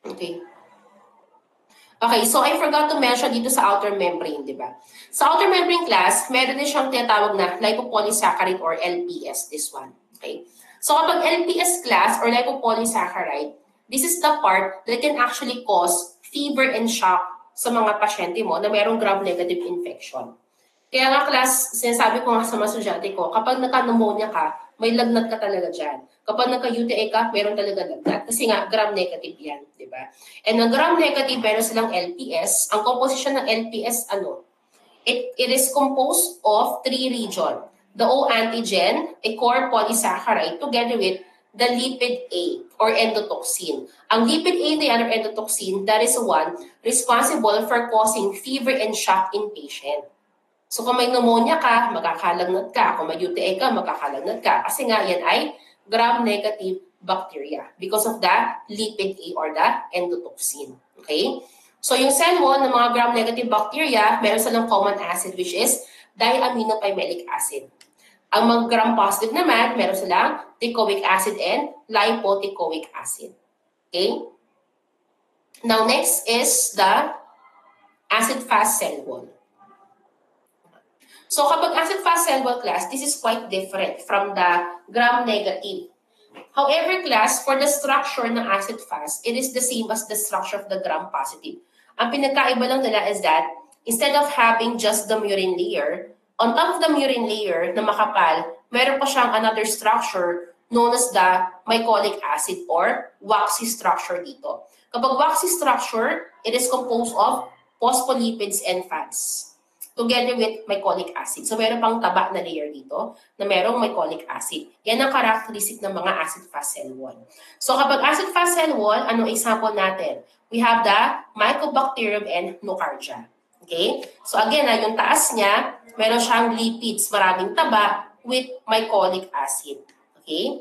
Okay. Okay, so I forgot to mention dito sa outer membrane, di ba? Sa outer membrane, class, meron din siyang tinatawag na lipopolysaccharide or LPS, this one. Okay? So kapag LPS class or lipopolysaccharide, this is the part that can actually cause fever and shock sa mga pasyente mo na mayroong gram-negative infection. Kaya nga class, sinasabi ko nga sa mga estudyante ko, kapag naka-pneumonia ka, may lagnat ka talaga dyan. Kapag naka-UTI ka, meron talaga lagnat. Kasi nga, gram-negative yan, di ba? And ang gram-negative, meron silang LPS. Ang composition ng LPS, ano? It is composed of three regions. The O antigen, a core polysaccharide, together with the lipid A or endotoxin. Ang lipid A, the other endotoxin, that is the one responsible for causing fever and shock in patient. So kung may pneumonia ka, magkakalagnat ka. Kung may UTI ka, magkakalagnat ka. Kasi nga yan ay gram-negative bacteria because of the lipid A or the endotoxin. Okay? So yung cell wall ng mga gram-negative bacteria, meron silang common acid which is diaminopimelic acid. Ang mga gram-positive naman, meron silang teichoic acid and lipoteichoic acid. Okay? Now next is the acid-fast cell wall. So kapag acid-fast cell wall class, this is quite different from the gram-negative. However, class, for the structure ng acid-fast, it is the same as the structure of the gram-positive. Ang pinagkaiba lang nila is that instead of having just the murine layer, on top of the murine layer na makapal, meron pa siyang another structure known as the mycolic acid or waxy structure dito. Kapag waxy structure, it is composed of phospholipids and fats together with mycolic acid. So meron pang taba na layer dito na merong mycolic acid. Yan ang characteristic ng mga acid-fast cell wall. So kapag acid-fast cell wall, ano example natin? We have the Mycobacterium and Nocardia. Okay? So again, yung taas niya, meron siyang lipids, maraming taba with mycolic acid. Okay?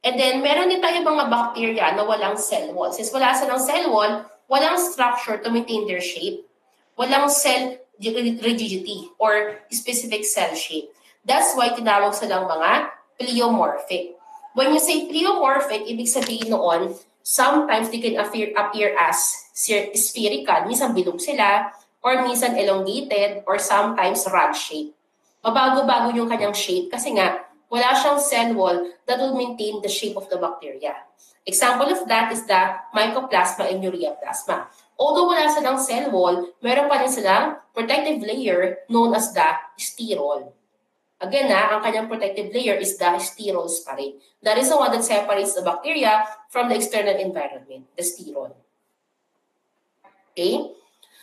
And then, meron din tayo mga bacteria na walang cell wall. Since wala silang cell wall, walang structure to maintain their shape. Walang cell rigidity or specific cell shape. That's why tinawag silang mga pleomorphic. When you say pleomorphic, ibig sabihin noon, sometimes they can appear as spherical. Minsan bilog sila, or minsan elongated, or sometimes rod shape. Mabago-bago yung kanyang shape kasi nga, wala siyang cell wall that will maintain the shape of the bacteria. Example of that is the Mycoplasma and Ureaplasma. Although wala silang cell wall, meron pa rin silang protective layer known as the sterol. Again, ang kanyang protective layer is the sterols pa rin. That is the one that separates the bacteria from the external environment, the sterol. Okay?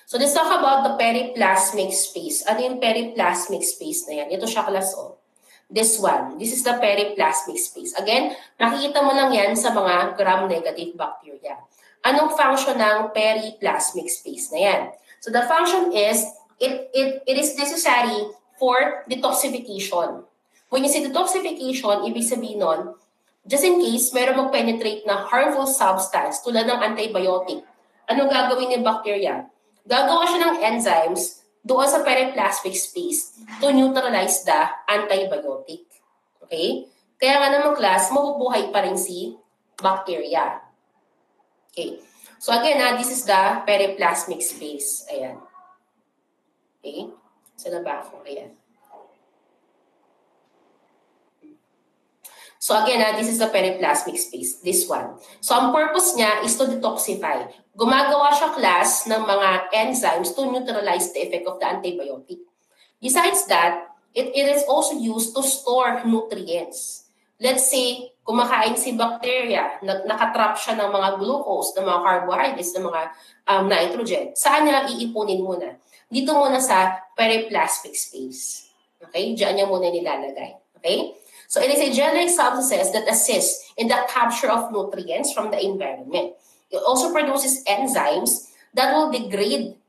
So let's talk about the periplasmic space. Ano yung periplasmic space na yan? Ito siya class O. This one. This is the periplasmic space. Again, nakikita mo lang yan sa mga gram-negative bacteria. Anong function ng periplasmic space na yan? So the function is, it is necessary for detoxification. When you say detoxification, ibig sabihin nun, just in case meron mag-penetrate na harmful substance tulad ng antibiotic, anong gagawin ng bacteria? Gagawa siya ng enzymes doon sa periplasmic space to neutralize the antibiotic. Okay? Kaya nga naman class, mabubuhay pa rin si bacteria. Okay. So again, this is the periplasmic space. Ayan. Okay. Saan na ba ako? Ayan. So again, this is the periplasmic space. This one. So ang purpose niya is to detoxify. Gumagawa siya class ng mga enzymes to neutralize the effect of the antibiotic. Besides that, it is also used to store nutrients. Let's say, kumakain si bacteria, nakatrap siya ng mga glucose, ng mga carbohydrates, ng mga nitrogen. Saan niya iipunin muna? Dito muna sa periplasmic space. Okay? Diyan niya muna nilalagay. Okay? So it is a gel-like substance that assists in the capture of nutrients from the environment. It also produces enzymes that will degrade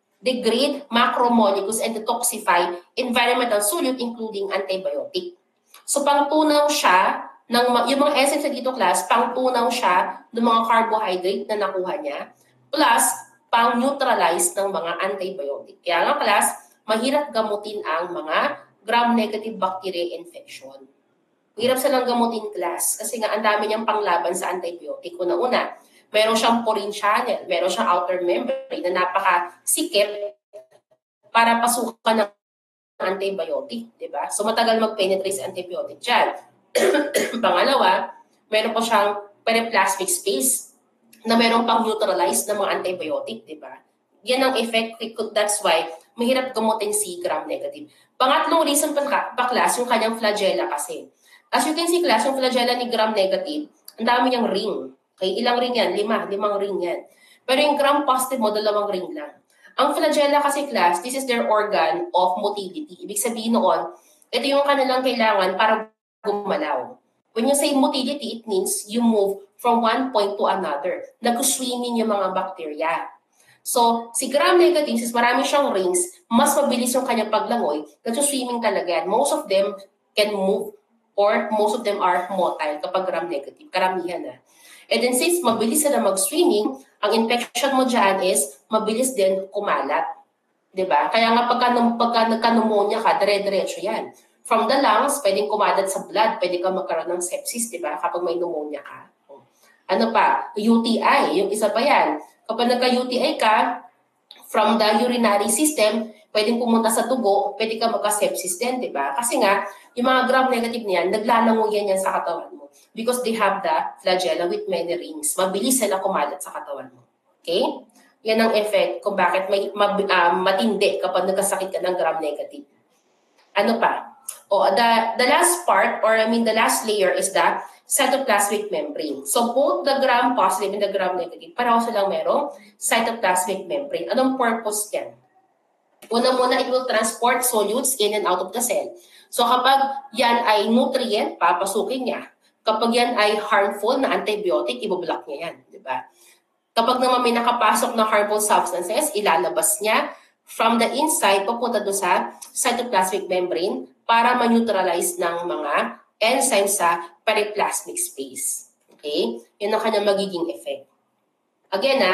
macromolecules and detoxify environmental solute including antibiotic. So pangtunaw siya yung mga enzymes na dito class, pangtunaw siya ng mga carbohydrate na nakuha niya, plus pang-neutralize ng mga antibiotic. Kaya nga class, mahirap gamutin ang mga gram-negative bacteria infection. Mahirap silang gamutin class kasi nga ang dami niyang panglaban sa antibiotic. Una-una, meron siyang porine channel, meron siyang outer membrane na napakasikip para pasukan ng antibiotic, di ba? So matagal mag-penetrate sa antibiotic dyan. Pangalawa, meron pa siyang periplasmic space na meron pang neutralize ng mga antibiotic, di ba? Yan ang effect. That's why mahirap gamutin si gram-negative. Pangatlong reason pa class, yung kanyang flagella kasi. As you can see class, yung flagella ni gram-negative, ang dami niyang ring. Okay, ilang ring yan? Limang ring yan. Pero yung gram-positive mo, 2 ring lang. Ang flagella kasi class, this is their organ of motility. Ibig sabihin noon, ito yung kanilang kailangan para gumalaw. When you say motility, it means you move from one point to another. Nag-swimming yung mga bacteria. So, si gram-negative, since marami siyang rings, mas mabilis yung kanyang paglangoy, nag-swimming talaga yan. Most of them can move or most of them are motile kapag gram-negative. Karamihan na. And then since mabilis sila mag-swimming, ang infection mo dyan is mabilis din kumalat. Diba? Kaya nga pagka nagka-pneumonia ka, dire-diretso yan. From the lungs, pwedeng kumalat sa blood, pwede ka magkaroon ng sepsis, diba? Kapag may pneumonia ka. Ano pa? UTI, yung isa pa yan. Kapag nagka-UTI ka, from the urinary system, pwedeng pumunta sa dugo, pwede ka magka-sepsis din, di ba? Kasi nga, yung mga gram-negative niyan, naglalanguyan yan sa katawan mo because they have the flagella with many rings. Mabilis sila kumalat sa katawan mo. Okay? Yan ang effect kung bakit may matindi kapag nagkasakit ka ng gram-negative. Ano pa? The last part, or the last layer is the cytoplasmic membrane. So both the gram-positive and the gram-negative, pareho silang merong cytoplasmic membrane. Anong purpose yan? Una-muna, it will transport solutes in and out of the cell. So kapag yan ay nutrient, papasukin niya. Kapag yan ay harmful na antibiotic, ibublock niya yan. Diba? Kapag naman may nakapasok na harmful substances, ilalabas niya from the inside, papunta doon sa cytoplasmic membrane para ma-neutralize ng mga enzymes sa periplasmic space. Okay? Yun ang kanyang magiging effect. Again,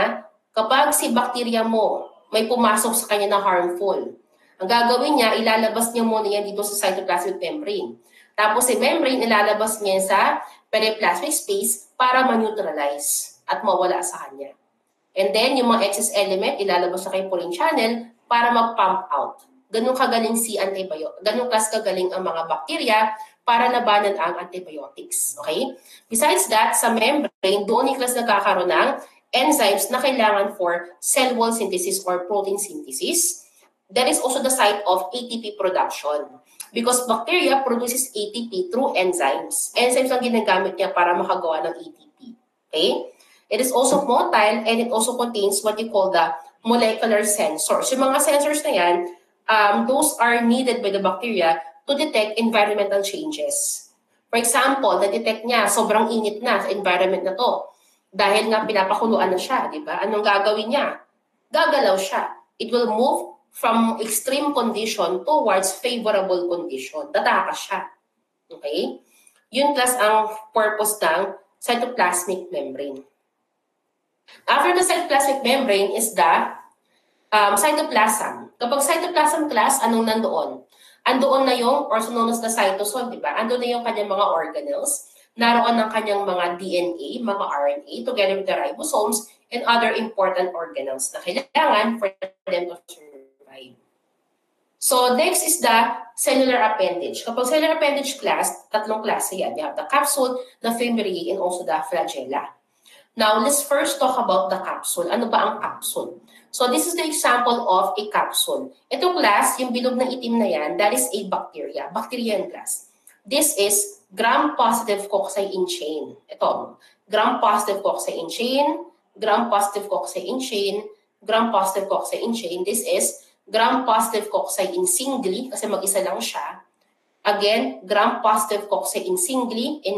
kapag si bacteria mo, may pumasok sa kanya na harmful, ang gagawin niya, ilalabas niya muna yan dito sa cytoplasmic membrane. Tapos si membrane, ilalabas niya sa periplasmic space para ma-neutralize at mawala sa kanya. And then, yung mga excess element, ilalabas sa kay purine channel para mag-pump out. Ganun kagaling si antibiotic. Ganun kagaling ang mga bacteria para labanan ang antibiotics. Okay? Besides that, sa membrane, doon yung class nagkakaroon ng enzymes na kailangan for cell wall synthesis or protein synthesis. That is also the site of ATP production. Because bacteria produces ATP through enzymes. Enzymes ang ginagamit niya para makagawa ng ATP. Okay? It is also motile and it also contains what you call the molecular sensors. Yung mga sensors na yan, those are needed by the bacteria to detect environmental changes. For example, na-detect niya, sobrang init na sa environment na to. Dahil nga pinapakuluan na siya, di ba? Anong gagawin niya? Gagalaw siya. It will move from extreme condition towards favorable condition. Tatakas siya. Okay? Yun plus ang purpose ng cytoplasmic membrane. After the cytoplasmic membrane is the cytoplasm. Kapag cytoplasm class, anong nandoon? Andoon na yung, or known as the cytosol, di ba? Andoon na yung kanyang mga organelles. Naroon ang kanyang mga DNA, mga RNA, together with the ribosomes and other important organelles na kailangan for them to survive. So next is the cellular appendage. Kapag cellular appendage class, tatlong klase yan. You have the capsule, the fimbriae, and also the flagella. Now, let's first talk about the capsule. Ano ba ang capsule? So, this is the example of a capsule. Itong class, yung bilog na itim na yan, that is a bacteria. Bacterian class. This is gram-positive cocci in chain. Ito, gram-positive cocci in chain, gram-positive cocci in chain, gram-positive cocci in chain. This is gram-positive cocci in singly, kasi mag-isa lang siya. Again, gram-positive cocci in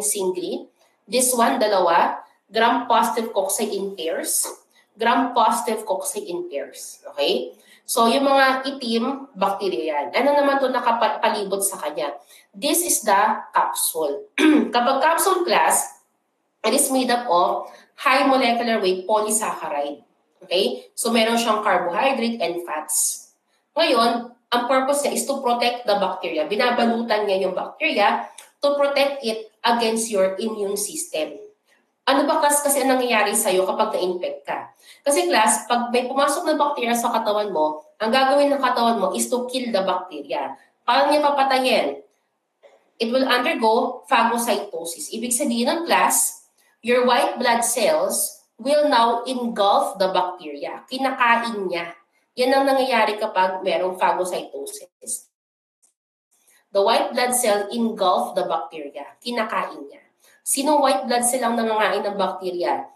singly. This one, dalawa. Gram-positive cocci in pairs, gram-positive cocci in pairs. Okay? So, yung mga itim, bacteria yan. Ano naman ito nakapalibot sa kanya? This is the capsule. Kapag capsule class, it is made up of high molecular weight polysaccharide. Okay? So, meron siyang carbohydrate and fats. Ngayon, ang purpose niya is to protect the bacteria. Binabalutan niya yung bacteria to protect it against your immune system. Ano ba kasi ang nangyayari sa'yo kapag na-infect ka? Kasi class, pag may pumasok na bacteria sa katawan mo, ang gagawin ng katawan mo is to kill the bacteria. Paano niya papatayin? It will undergo phagocytosis. Ibig sabihin ng class, your white blood cells will now engulf the bacteria. Kinakain niya. Yan ang nangyayari kapag merong phagocytosis. The white blood cell engulf the bacteria. Kinakain niya. Sinong white blood cell ang nangangain ng bacteria?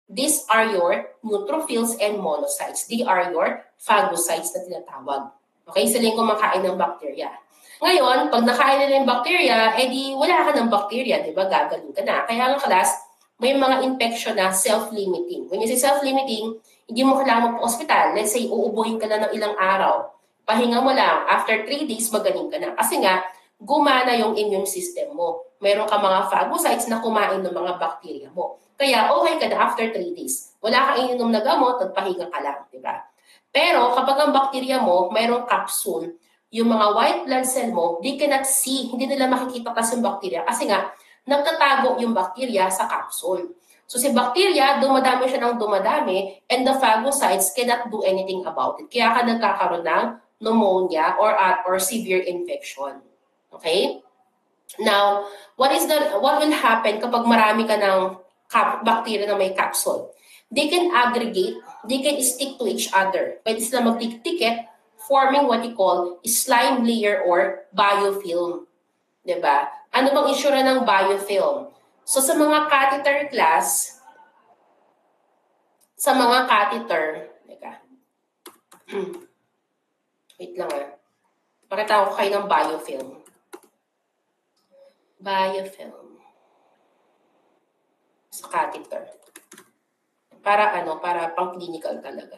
These are your neutrophils and monocytes. They are your phagocytes na tinatawag. Okay, sila yung kumakain ng bacteria. Ngayon, pag nakain nila yung bacteria, edi wala ka ng bacteria, di ba? Gagaling ka na. Kaya nga class, may mga infection na self-limiting. When you say self-limiting, hindi mo kailangan magpa-hospital. Let's say, uubuhin ka na ng ilang araw. Pahinga mo lang. After 3 days, magaling ka na. Kasi nga, gumana yung immune system mo. Meron ka mga phagocytes na kumain ng mga bacteria mo. Kaya okay ka na after 3 days. Wala kang ininom na gamot, nagpahinga ka lang, di ba? Pero kapag ang bacteria mo, mayroong capsule, yung mga white blood cell mo, they cannot see, hindi nila makikita kasi yung bacteria. Kasi nga, nagtatago yung bacteria sa capsule. So si bacteria, dumadami siya ng dumadami, and the phagocytes cannot do anything about it. Kaya ka nagkakaroon ng pneumonia or severe infection. Okay? Now, what will happen kapag marami ka ng bacteria na may capsule? They can aggregate, they can stick to each other. Pwede sila magtiktikit, forming what you call slime layer or biofilm. Diba? Ano bang itsura ng biofilm? So sa mga catheter class, wait lang pakita ko kayo ng biofilm. Biofilm. Sa catheter. Para pang clinical talaga.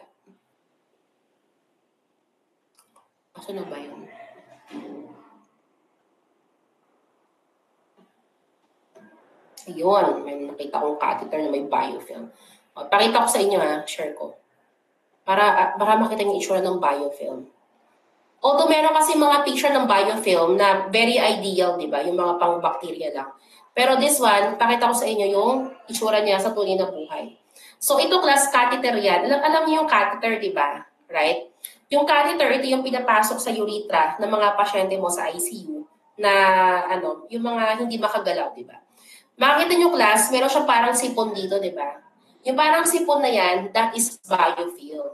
Asan na ba yun? Ayun, may nakita kong catheter na may biofilm. Pakita ko sa inyo share ko. Para makita niyo itsura ng biofilm. Although meron kasi mga picture ng biofilm na very ideal, di ba? Yung mga pang-bacteria lang. Pero this one, pakita ko sa inyo yung itsura niya sa tunay na buhay. So ito class catheter yan. Alam niyo yung catheter, di ba? Right? Yung catheter, ito yung pinapasok sa urethra ng mga pasyente mo sa ICU na yung mga hindi makagalaw, di ba? Makikita niyo class, meron siya parang sipon dito, di ba? Yung parang sipon na yan, that is biofilm.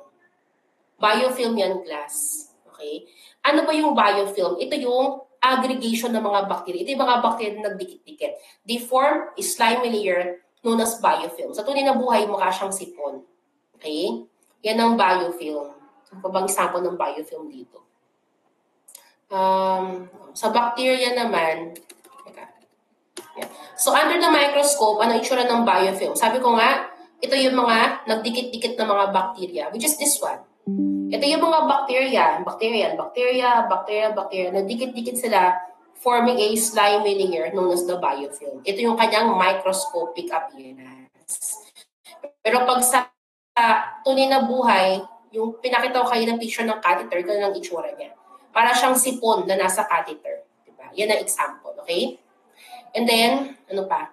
Biofilm yan class. Okay? Ano ba yung biofilm? Ito yung aggregation ng mga bacteria. Ito yung mga bacteria na nagdikit-dikit. They form a slimy layer known as biofilm. Sa tunay na buhay, mukha siyang sipon. Okay? Yan ang biofilm. Ano pa bang sample ng biofilm dito? Sa bacteria naman, so under the microscope, ano itsura ng biofilm? Sabi ko nga, ito yung mga nagdikit-dikit na mga bacteria, which is this one. Ito yung mga bacteria, nagdikit-dikit sila, forming a slimy layer known as the biofilm. Ito yung kanyang microscopic appearance. Pero pag sa tunay na buhay, yung pinakita ko kayo ng picture ng catheter, ganun ang itsura niya. Para siyang sipon na nasa catheter. Diba? Yan ang example, okay? And then, ano pa?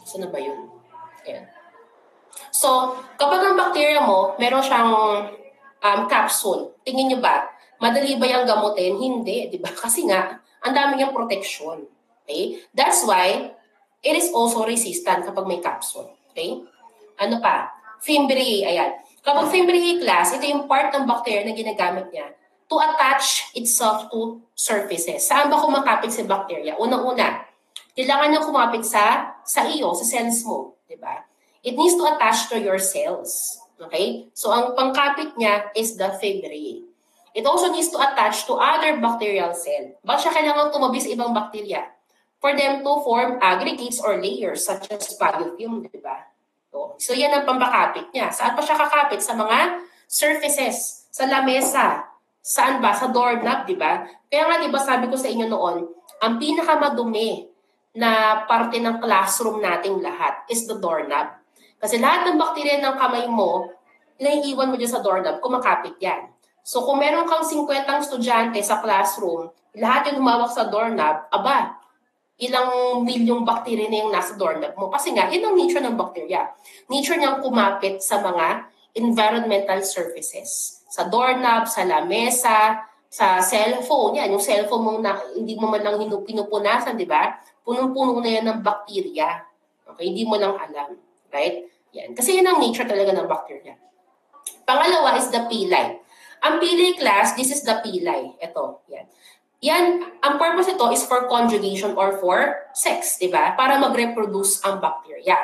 Saan na ba yun? Ayan. So, kapag ang bacteria mo, meron siyang capsule, tingin nyo ba, madali ba yung gamutin? Hindi, di ba? Kasi nga, ang dami niyang protection. Okay? That's why, it is also resistant kapag may capsule. Okay? Ano pa? Fimbriae, ayan. Kapag Fimbriae class, ito yung part ng bacteria na ginagamit niya to attach itself to surfaces. Saan ba kumakapit si bacteria? Unang-una, kailangan niya kumapit sa iyo, sa cells mo. Di ba? It needs to attach to your cells. Okay? So, ang pangkapit niya is the Fimbriae. It also needs to attach to other bacterial cell. Bakit siya kailangan tumabi sa ibang bacteria? For them to form aggregates or layers such as biofilm, di ba? So, yan ang pampakapit niya. Saan pa siya kakapit? Sa mga surfaces, sa lamesa. Saan ba? Sa doorknob, di ba? Kaya nga, di ba, sabi ko sa inyo noon, ang pinakamadumi na parte ng classroom nating lahat is the doorknob. Kasi lahat ng bacteria ng kamay mo, naiiwan mo dyan sa doorknob, kumakapit yan. So kung meron kang 50 estudyante sa classroom, lahat yung humawak sa doorknob, aba, ilang milyong bacteria na yung nasa doorknob mo. Kasi nga, yun ang nature ng bacteria. Nature niyang kumapit sa mga environmental surfaces. Sa doorknob, sa lamesa, sa cellphone. Yan, yung cellphone mo na hindi mo man lang pinupunasan, di ba? Punong-puno na yan ng bacteria. Okay, hindi mo lang alam. Right? Yan. Kasi yan ang nature talaga ng bacteria. Pangalawa is the pili. Ang pili class, this is the pili. Ito, yan. Yan, ang purpose ito is for conjugation or for sex, di ba? Para mag-reproduce ang bacteria.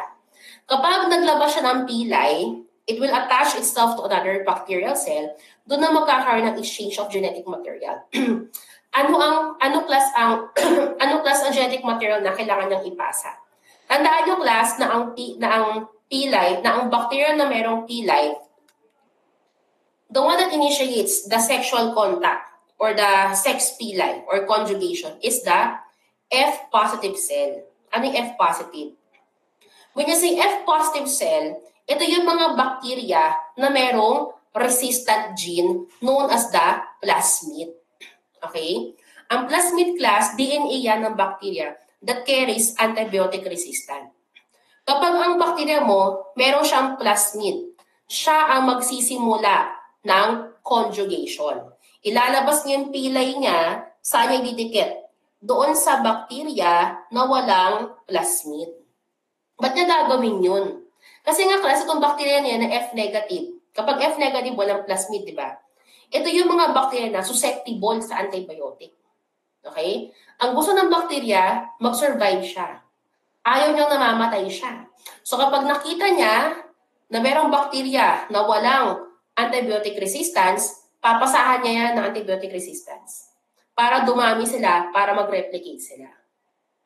Kapag naglabas siya ng pili, it will attach itself to another bacterial cell. Doon na magkakaroon ng exchange of genetic material. ano class ang genetic material na kailangan niyang ipasa? Tandaan yung class na ang bacteria na merong pili, the one that initiates the sexual contact or the sex pili or conjugation is the F-positive cell. Ano yung F-positive? When you say F-positive cell, ito yung mga bacteria na merong resistant gene known as the plasmid. Okay? Ang plasmid class, DNA yan ng bacteria that carries antibiotic resistant. Kapag ang bacteria mo, meron siyang plasmid, siya ang magsisimula ng conjugation. Ilalabas niya yung pilay niya, saan niya didikit? Doon sa bacteria na walang plasmid. Ba't niya gagawin yun? Kasi nga klase itong bacteria niya na F-negative. Kapag F-negative, walang plasmid, di ba? Ito yung mga bacteria na susceptible sa antibiotic. Okay? Ang gusto ng bacteria, mag-survive siya. Ayaw niyang namamatay siya. So kapag nakita niya na merong bacteria na walang antibiotic resistance, papasahan niya yan ng antibiotic resistance. Para dumami sila, para mag-replicate sila.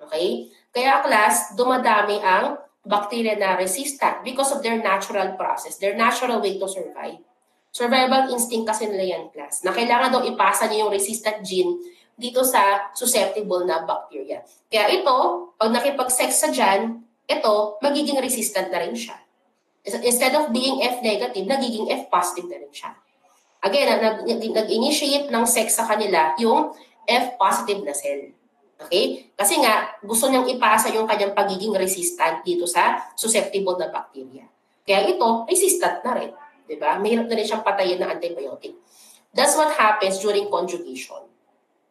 Okay? Kaya class, dumadami ang bacteria na resistant because of their natural process, their natural way to survive. Survival instinct kasi nila yan, class. Na kailangan daw ipasa niya yung resistant gene dito sa susceptible na bacteria. Kaya ito, pag nakipag-sex sa dyan, ito, magiging resistant na rin siya. Instead of being F-negative, nagiging F-positive na rin siya. Again, nag-initiate ng sex sa kanila yung F-positive na cell. Okay? Kasi nga, gusto niyang ipasa yung kanyang pagiging resistant dito sa susceptible na bacteria. Kaya ito, resistant na rin. Diba? Mahirap na rin siyang patayin ng antibiotic. That's what happens during conjugation.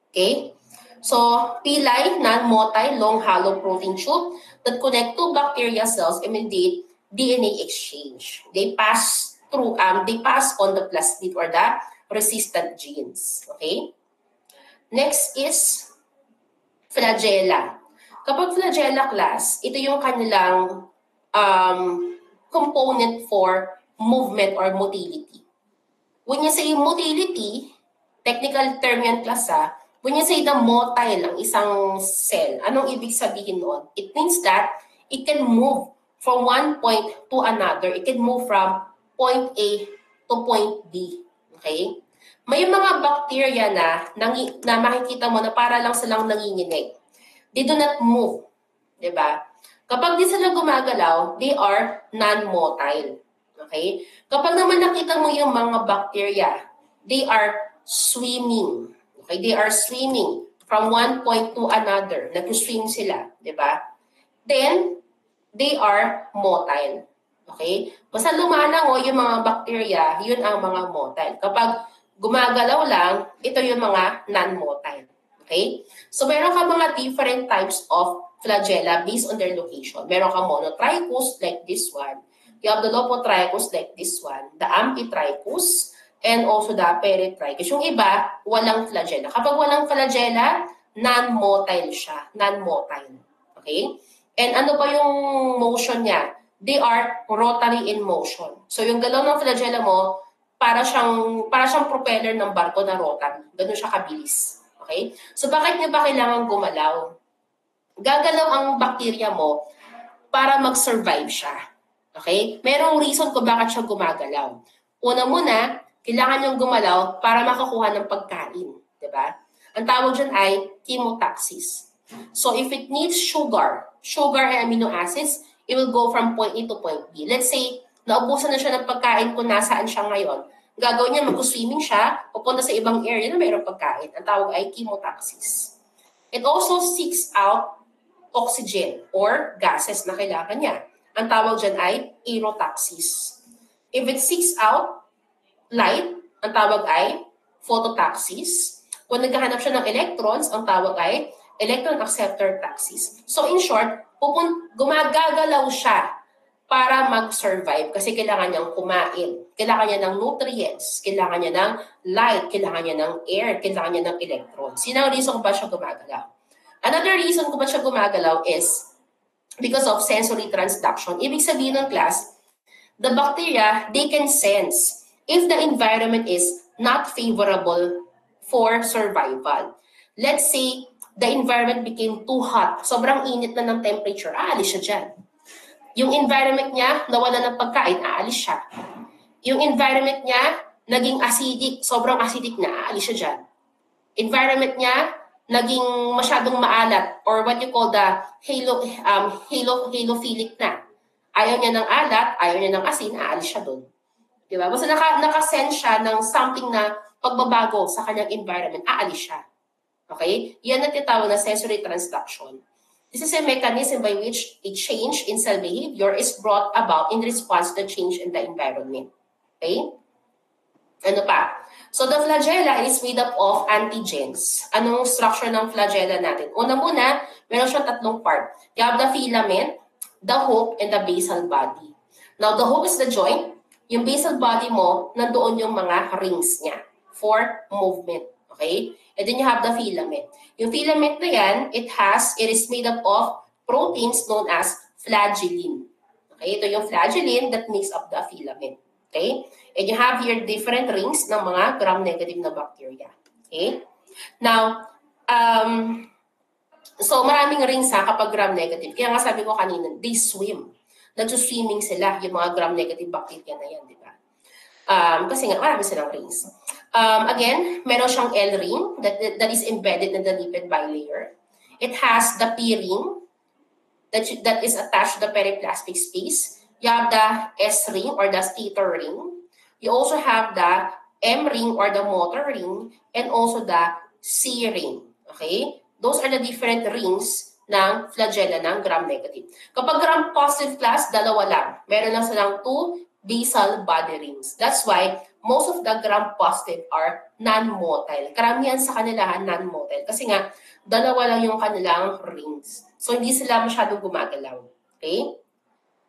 Okay? So, pili, non-motile, long hollow protein tube that connect two bacteria cells and mediate DNA exchange. They pass on the plasmid or the resistant genes. Okay? Next is flagella. Kapag flagella class, ito yung kanilang component for movement or motility. When you say motility, technical term yan class when you say the motile ng isang cell, anong ibig sabihin noon? It means that it can move from one point to another. It can move from point A to point B. Okay? May mga bacteria na makikita mo na para lang silang nanginginig. They do not move. Diba? Kapag di sila gumagalaw, they are non-motile. Okay? Kapag naman nakita mo yung mga bacteria, they are swimming. Okay? They are swimming from one point to another. Nag-swim sila. Diba? Then, they are motile. Okay? Basta lumalango yung mga bacteria, yun ang mga motile. Kapag gumagalaw lang, ito yung mga non-motile. Okay? So, meron ka mga different types of flagella based on their location. Meron ka monotrichous like this one. You have the lopotrichous like this one. The amphitrichous and also the peritrichous. Yung iba, walang flagella. Kapag walang flagella, non-motile siya. Non-motile. Okay? And ano ba yung motion niya? They are rotary in motion. So yung galaw ng flagella mo, para siyang propeller ng barko na rotary. Ganun siya kabilis. Okay? So bakit niya ba kailangan gumalaw? Gagalaw ang bacteria mo para mag-survive siya. Okay? Merong reason kung bakit siya gumagalaw. Una muna, kailangan niyang gumalaw para makakuha ng pagkain. Diba? Ang tawag dyan ay chemotaxis. So if it needs sugar and amino acids, it will go from point A to point B. Let's say, naubusan na siya ng pagkain kung nasaan siya ngayon. Gagawin niya, mag-swimming siya, pupunta sa ibang area na mayroong pagkain. Ang tawag ay chemotaxis. It also seeks out oxygen or gases na kailangan niya. Ang tawag dyan ay aerotaxis. If it seeks out light, ang tawag ay phototaxis. Kung naghahanap siya ng electrons, ang tawag ay electron acceptor taxis. So in short, gumagagalaw siya para mag-survive kasi kailangan niyang kumain. Kailangan niya ng nutrients, kailangan niya ng light, kailangan niya ng air, kailangan niya ng electrons. Yun ang reason kung ba siya gumagalaw. Another reason kung ba siya gumagalaw is because of sensory transduction. Ibig sabihin ng class, the bacteria, they can sense if the environment is not favorable for survival. Let's say, the environment became too hot. Sobrang init na ng temperature, aalis siya dyan. Yung environment niya, nawala ng pagkain, aalis siya. Yung environment niya, naging acidic, sobrang acidic na, aalis siya dyan. Environment niya, naging masyadong maalat, or what you call the halophilic na. Ayaw niya ng alat, ayaw niya ng asin, aalis siya doon. Diba? Basta nakasense siya ng something na pagbabago sa kanyang environment, aalis siya. Okay? Yan ang tinatawag na sensory transduction. This is a mechanism by which a change in cell behavior is brought about in response to the change in the environment. Okay? Ano pa? So the flagella is made up of antigens. Anong structure ng flagella natin? Una muna, meron siyang tatlong part. You have the filament, the hook, and the basal body. Now, the hook is the joint. Yung basal body mo, nandoon yung mga rings niya for movement. Okay? And then you have the filament. Yung filament na yan, it is made up of proteins known as flagellin. Okay? Ito yung flagellin that makes up the filament. Okay? And you have here different rings ng mga gram-negative na bacteria. Okay? Now, so maraming rings kapag gram-negative. Kaya nga sabi ko kanina, they swim. Nagsuswimming sila, yung mga gram-negative bacteria na yan, di ba? Kasi nga, marami silang rings. Again, meron siyang L-ring that is embedded in the lipid bilayer. It has the P-ring that is attached to the periplasmic space. You have the S-ring or the stator ring. You also have the M-ring or the motor ring and also the C-ring. Okay? Those are the different rings ng flagella ng gram-negative. Kapag gram-positive class, dalawa lang. Meron lang silang 2 basal body rings. That's why most of the gram-positive are non-motile. Karamihan sa kanila non-motile. Kasi nga, dalawa lang yung kanilang rings. So, hindi sila masyadong gumagalaw. Okay?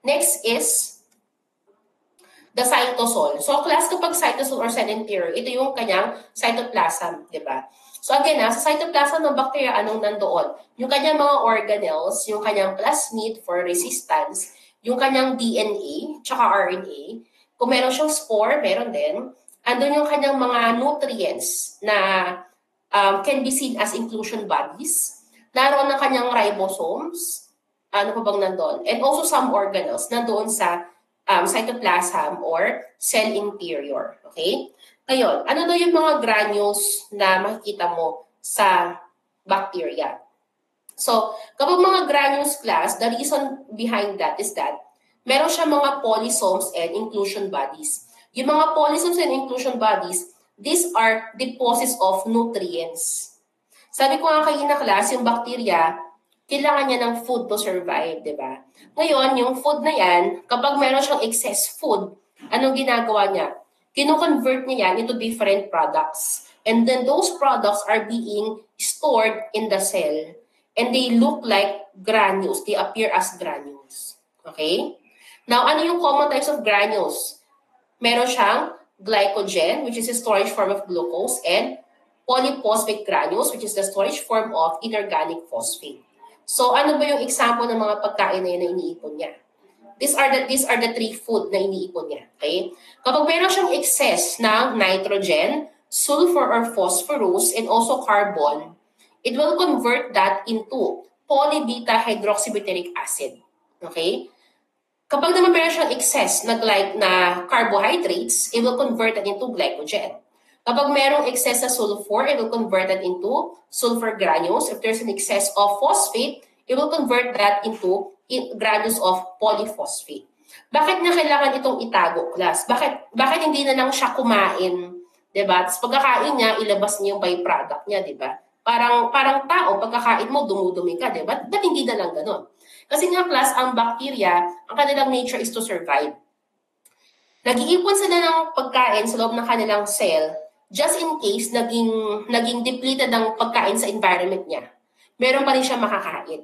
Next is the cytosol. So, class kapag cytosol or cell interior, ito yung kanyang cytoplasm, di ba? So, again, sa cytoplasm ng bacteria, anong nandoon? Yung kanyang mga organelles, yung kanyang plasmid for resistance, yung kanyang DNA, tsaka RNA. Kung meron siyang spore, meron din. Andun yung kanyang mga nutrients na can be seen as inclusion bodies. Naroon ang kanyang ribosomes. Ano pa bang nandun? And also some organelles nandoon sa cytoplasm or cell interior. Okay? Ngayon, ano daw yung mga granules na makikita mo sa bacteria? So, kapag mga granules class, the reason behind that is that meron siya mga polysomes and inclusion bodies. Yung mga polysomes and inclusion bodies, these are deposits of nutrients. Sabi ko nga kayo na class, yung bacteria, kailangan niya ng food to survive, di ba? Ngayon, yung food na yan, kapag meron siyang excess food, anong ginagawa niya? Kino-convert niya yan into different products. And then those products are being stored in the cell. And they look like granules. They appear as granules. Okay? Now, ano yung common types of granules? Meron siyang glycogen, which is a storage form of glucose, and polyphosphate granules, which is the storage form of inorganic phosphate. So, ano ba yung example ng mga pagkain na yun na iniipon niya? These are the 3 food na iniipon niya. Okay? Kapag meron siyang excess ng nitrogen, sulfur or phosphorus, and also carbon, it will convert that into poly-beta hydroxybutyric acid. Okay? Kapag naman meron siyang excess na carbohydrates, it will convert that into glycogen. Kapag merong excess sa sulfur, it will convert that into sulfur granules. If there's an excess of phosphate, it will convert that into granules of polyphosphate. Bakit niya kailangan itong itago, class? Bakit hindi na lang siya kumain? Diba? Tapos pagkakain niya, ilabas niya yung byproduct niya, diba? Parang tao, pagkakain mo, dumudumi ka, diba? Ba't hindi na lang ganun? Kasi nga, class, ang bacteria, ang kanilang nature is to survive. Nag-iipon sila ng pagkain sa loob ng kanilang cell just in case naging depleted ng pagkain sa environment niya. Meron pa rin siya makakain.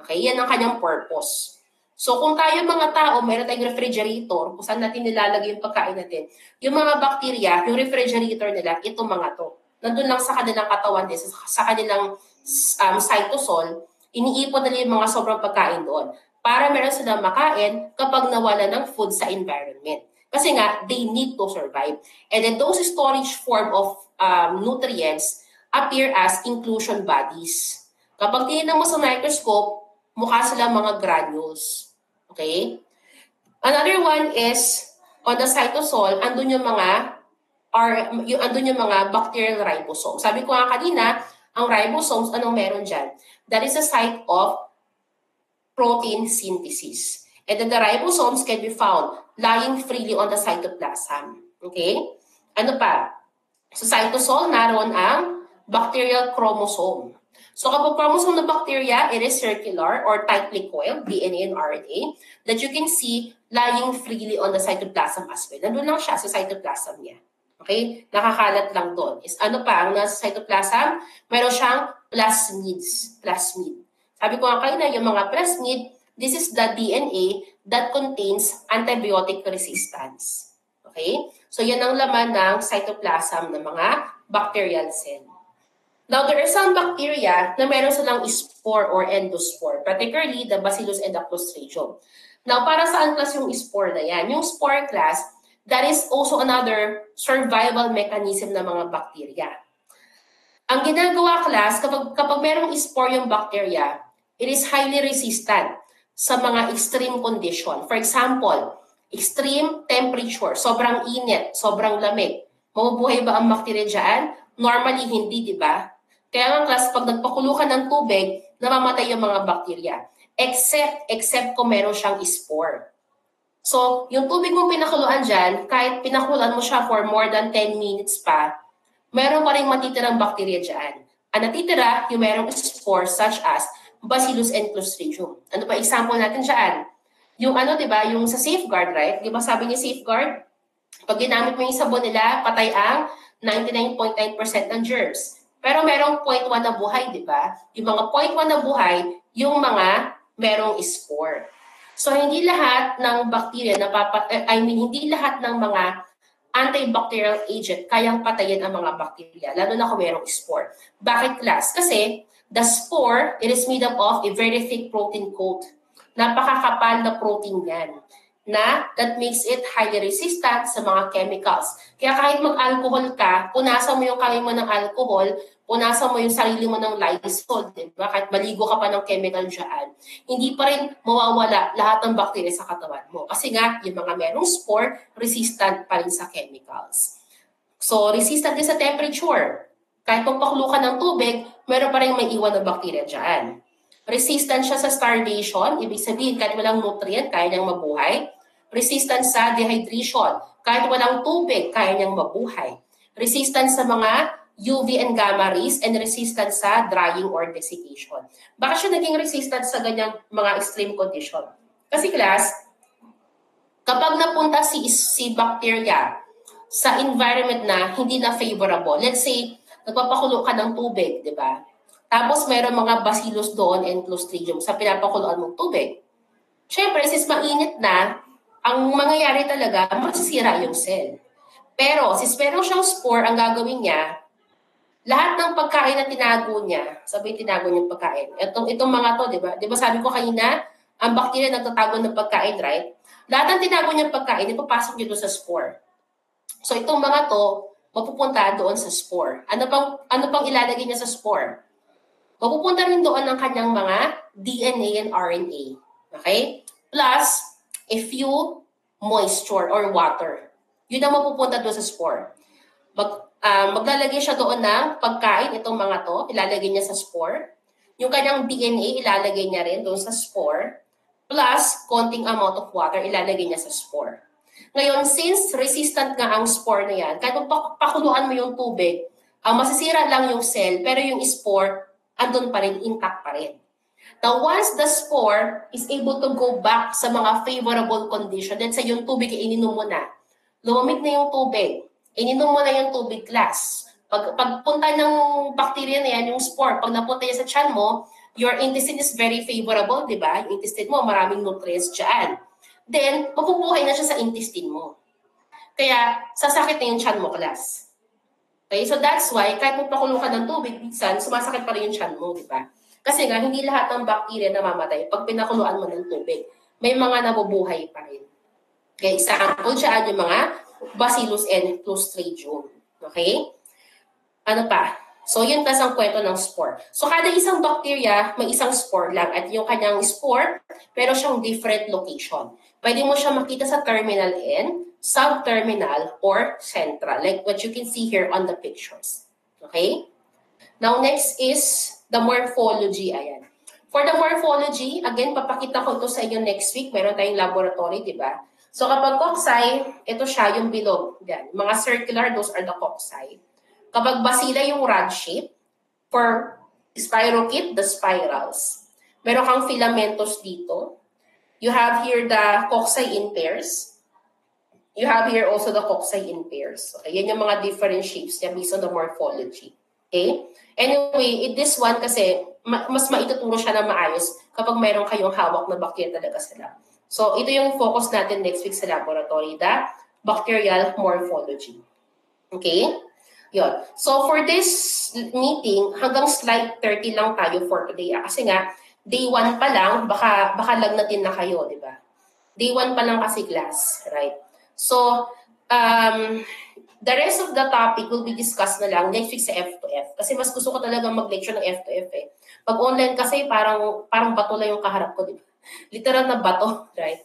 Okay, yan ang kanyang purpose. So kung tayo mga tao, meron tayong refrigerator, kung saan natin nilalagay yung pagkain natin, yung mga bacteria, yung refrigerator nila, ito mga to. Nandun lang sa kanilang katawan din, sa kanilang cytosol, iniipon nila yung mga sobrang pagkain doon para meron silang makain kapag nawala ng food sa environment. Kasi nga, they need to survive. And then those storage form of nutrients appear as inclusion bodies. Kapag tinignan mo sa microscope, mukha silang mga granules. Okay? Another one is, on the cytosol, andun yung mga andun yung mga bacterial ribosomes. Sabi ko nga kanina, ang ribosomes, anong meron dyan? That is a site of protein synthesis. And then the ribosomes can be found lying freely on the cytoplasm. Okay? Ano pa? Sa cytosol, naroon ang bacterial chromosome. So kapag chromosome ng bacteria, it is circular or tightly coiled, DNA and RNA, that you can see lying freely on the cytoplasm as well. Nandun lang siya sa cytoplasm niya. Okay? Nakakalat lang doon. Is ano pa ang nasa cytoplasm? Meron siyang plasmids. Plasmid. Sabi ko nga kanina, yung mga plasmid, this is the DNA that contains antibiotic resistance. Okay? So yan ang laman ng cytoplasm ng mga bacterial cell. Now, there are some bacteria na meron silang spore or endospore, particularly the Bacillus and the Clostridium. Now, para saan class yung spore na yan? Yung spore class, that is also another survival mechanism ng mga bacteria. Ang ginagawa class, kapag merong spore yung bacteria, it is highly resistant sa mga extreme condition. For example, extreme temperature, sobrang init, sobrang lamig. Mabubuhay ba ang bacteria dyan? Normally, hindi, di ba? Kaya nga class, pag nagpakulo ka ng tubig, namamatay yung mga bacteria. Except kung meron siyang spore. So, yung tubig mong pinakuluan dyan, kahit pinakuluan mo siya for more than 10 minutes pa, meron pa rin matitirang bacteria dyan. Ang natitira, yung merong spore such as Bacillus and Clostridium. Ano pa example natin dyan? Yung ano, di ba, yung sa safeguard, right? Di ba sabi niya safeguard? Pag ginamit mo yung sabon nila, patay ang 99.9% ng germs. Pero merong 0.1 na buhay, di ba? Yung mga 0.1 na buhay, yung mga merong spore. So, hindi lahat ng bacteria hindi lahat ng mga antibacterial agent kayang patayin ang mga bacteria, lalo na kung merong spore. Bakit class? Kasi the spore, it is made up of a very thick protein coat. Napakakapal na protein yan na that makes it highly resistant sa mga chemicals. Kaya kahit mag-alcohol ka, punasan mo yung kamay mo ng alcohol, punasan mo yung sarili mo ng Lysol, diba? Kahit maligo ka pa ng chemical dyan, hindi pa rin mawawala lahat ng bacteria sa katawan mo. Kasi nga, yung mga merong spore, resistant pa rin sa chemicals. So, resistant din sa temperature. Kahit magpakulo ka ng tubig, meron pa rin may iwan ng bacteria dyan. Resistant siya sa starvation, ibig sabihin kahit walang nutrient, kaya niyang mabuhay. Resistant sa dehydration, kahit walang tubig, kaya niyang mabuhay. Resistant sa mga UV and gamma rays, and resistant sa drying or desiccation. Bakit siya naging resistant sa ganyang mga extreme condition? Kasi class, kapag napunta si bacteria sa environment na hindi na favorable, let's say, nagpapakulo ka ng tubig, di ba? Tapos mayroong mga bacillus doon and clostridium sa pinapakuluan mong tubig. Siyempre, since mainit na, ang mangyayari talaga, masisira yung cell. Pero, since meron siyang spore, ang gagawin niya, lahat ng pagkain na tinago niya, sabi tinago niyang pagkain. Itong mga to, di ba? Di ba sabi ko kanina, ang bacteria nagtatago ng pagkain, right? Lahat ng tinago niyang pagkain, ipapasok niyo doon sa spore. So, itong mga to, mapupunta doon sa spore. Ano pang ilalagay niya sa spore? Mapupunta rin doon ang kanyang mga DNA and RNA. Okay? Plus, a few moisture or water. Yun ang mapupunta doon sa spore. Maglalagay siya doon ng pagkain, itong mga to, ilalagay niya sa spore. Yung kanyang DNA, ilalagay niya rin doon sa spore. Plus, konting amount of water, ilalagay niya sa spore. Ngayon, since resistant nga ang spore na yan, kahit pakuluan mo yung tubig, masisira lang yung cell, pero yung spore, andun pa rin, intact pa rin. Now, once the spore is able to go back sa mga favorable condition, let's say yung tubig ay ininom mo na, lumamig na yung tubig, ininom mo na yung tubig class. Pagpunta ng bacteria na yan, yung spore, pag napunta yan sa tiyan mo, your intestine is very favorable, di ba? Yung intestine mo, maraming nutrients dyan. Then, mapupuhay na siya sa intestine mo. Kaya, sasakit na yung tiyan mo, class. Okay? So that's why, kahit magpakulo ka ng tubig, minsan, sumasakit pa rin yung tiyan mo, di ba? Kasi nga, hindi lahat ng bacteria namamatay pag pinakuluan mo ng tubig. May mga nabubuhay pa rin. Okay? Example dyan, yung mga Bacillus and Clostridium. Okay? Ano pa? So, yun kasi ang kwento ng spore. So, kada isang bacteria, may isang spore lang. At yung kanyang spore, pero siyang different location. Pwede mo siya makita sa terminal end, subterminal, or central. Like what you can see here on the pictures. Okay? Now, next is the morphology. Ayan. For the morphology, again, papakita ko ito sa inyo next week. Meron tayong laboratory, di ba? So, kapag cocci, ito siya yung bilog. Yan. Mga circular, those are the cocci. Kapag bacilla yung rod shape, for spirochete, the spirals. Meron kang filamentos dito. You have here the cocci in pairs. You have here also the cocci in pairs. Okay, yan yung mga different shapes niya based on the morphology. Okay? Anyway, in this one kasi, mas maituturo siya na maayos kapag meron kayong hawak na bacteria talaga sila. So, ito yung focus natin next week sa laboratory, the bacterial morphology. Okay? Yun. So, for this meeting, hanggang slide 30 lang tayo for today. Kasi nga, day 1 pa lang, baka lagnatin na kayo, di ba? Day 1 pa lang kasi class, right? So, the rest of the topic will be discussed na lang next week sa F2F. Kasi mas gusto ko talaga mag-lecture ng F2F eh. Pag online kasi, parang bato lang yung kaharap ko, di ba? Literal na bato, right?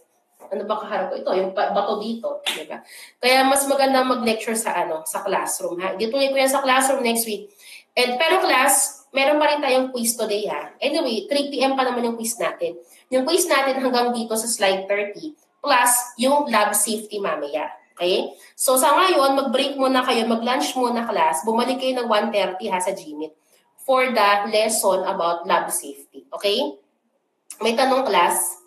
Ano ba kaharap ko? Ito, yung bato dito. Diba? Kaya mas maganda mag-lecture sa classroom. Ha? Dituloy ko yan sa classroom next week. Pero class, meron pa rin tayong quiz today. Ha? Anyway, 3 p.m. pa naman yung quiz natin. Yung quiz natin hanggang dito sa slide 30 plus yung lab safety mamaya. Okay? So sa ngayon, mag-break muna kayo, mag-lunch muna class. Bumalik kayo ng 1:30 ha sa GMIT for the lesson about lab safety. Okay? May tanong class?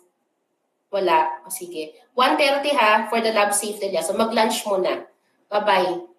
Wala. O, sige. 1:30 ha for the lab safety lesson. Mag-lunch muna. Bye-bye.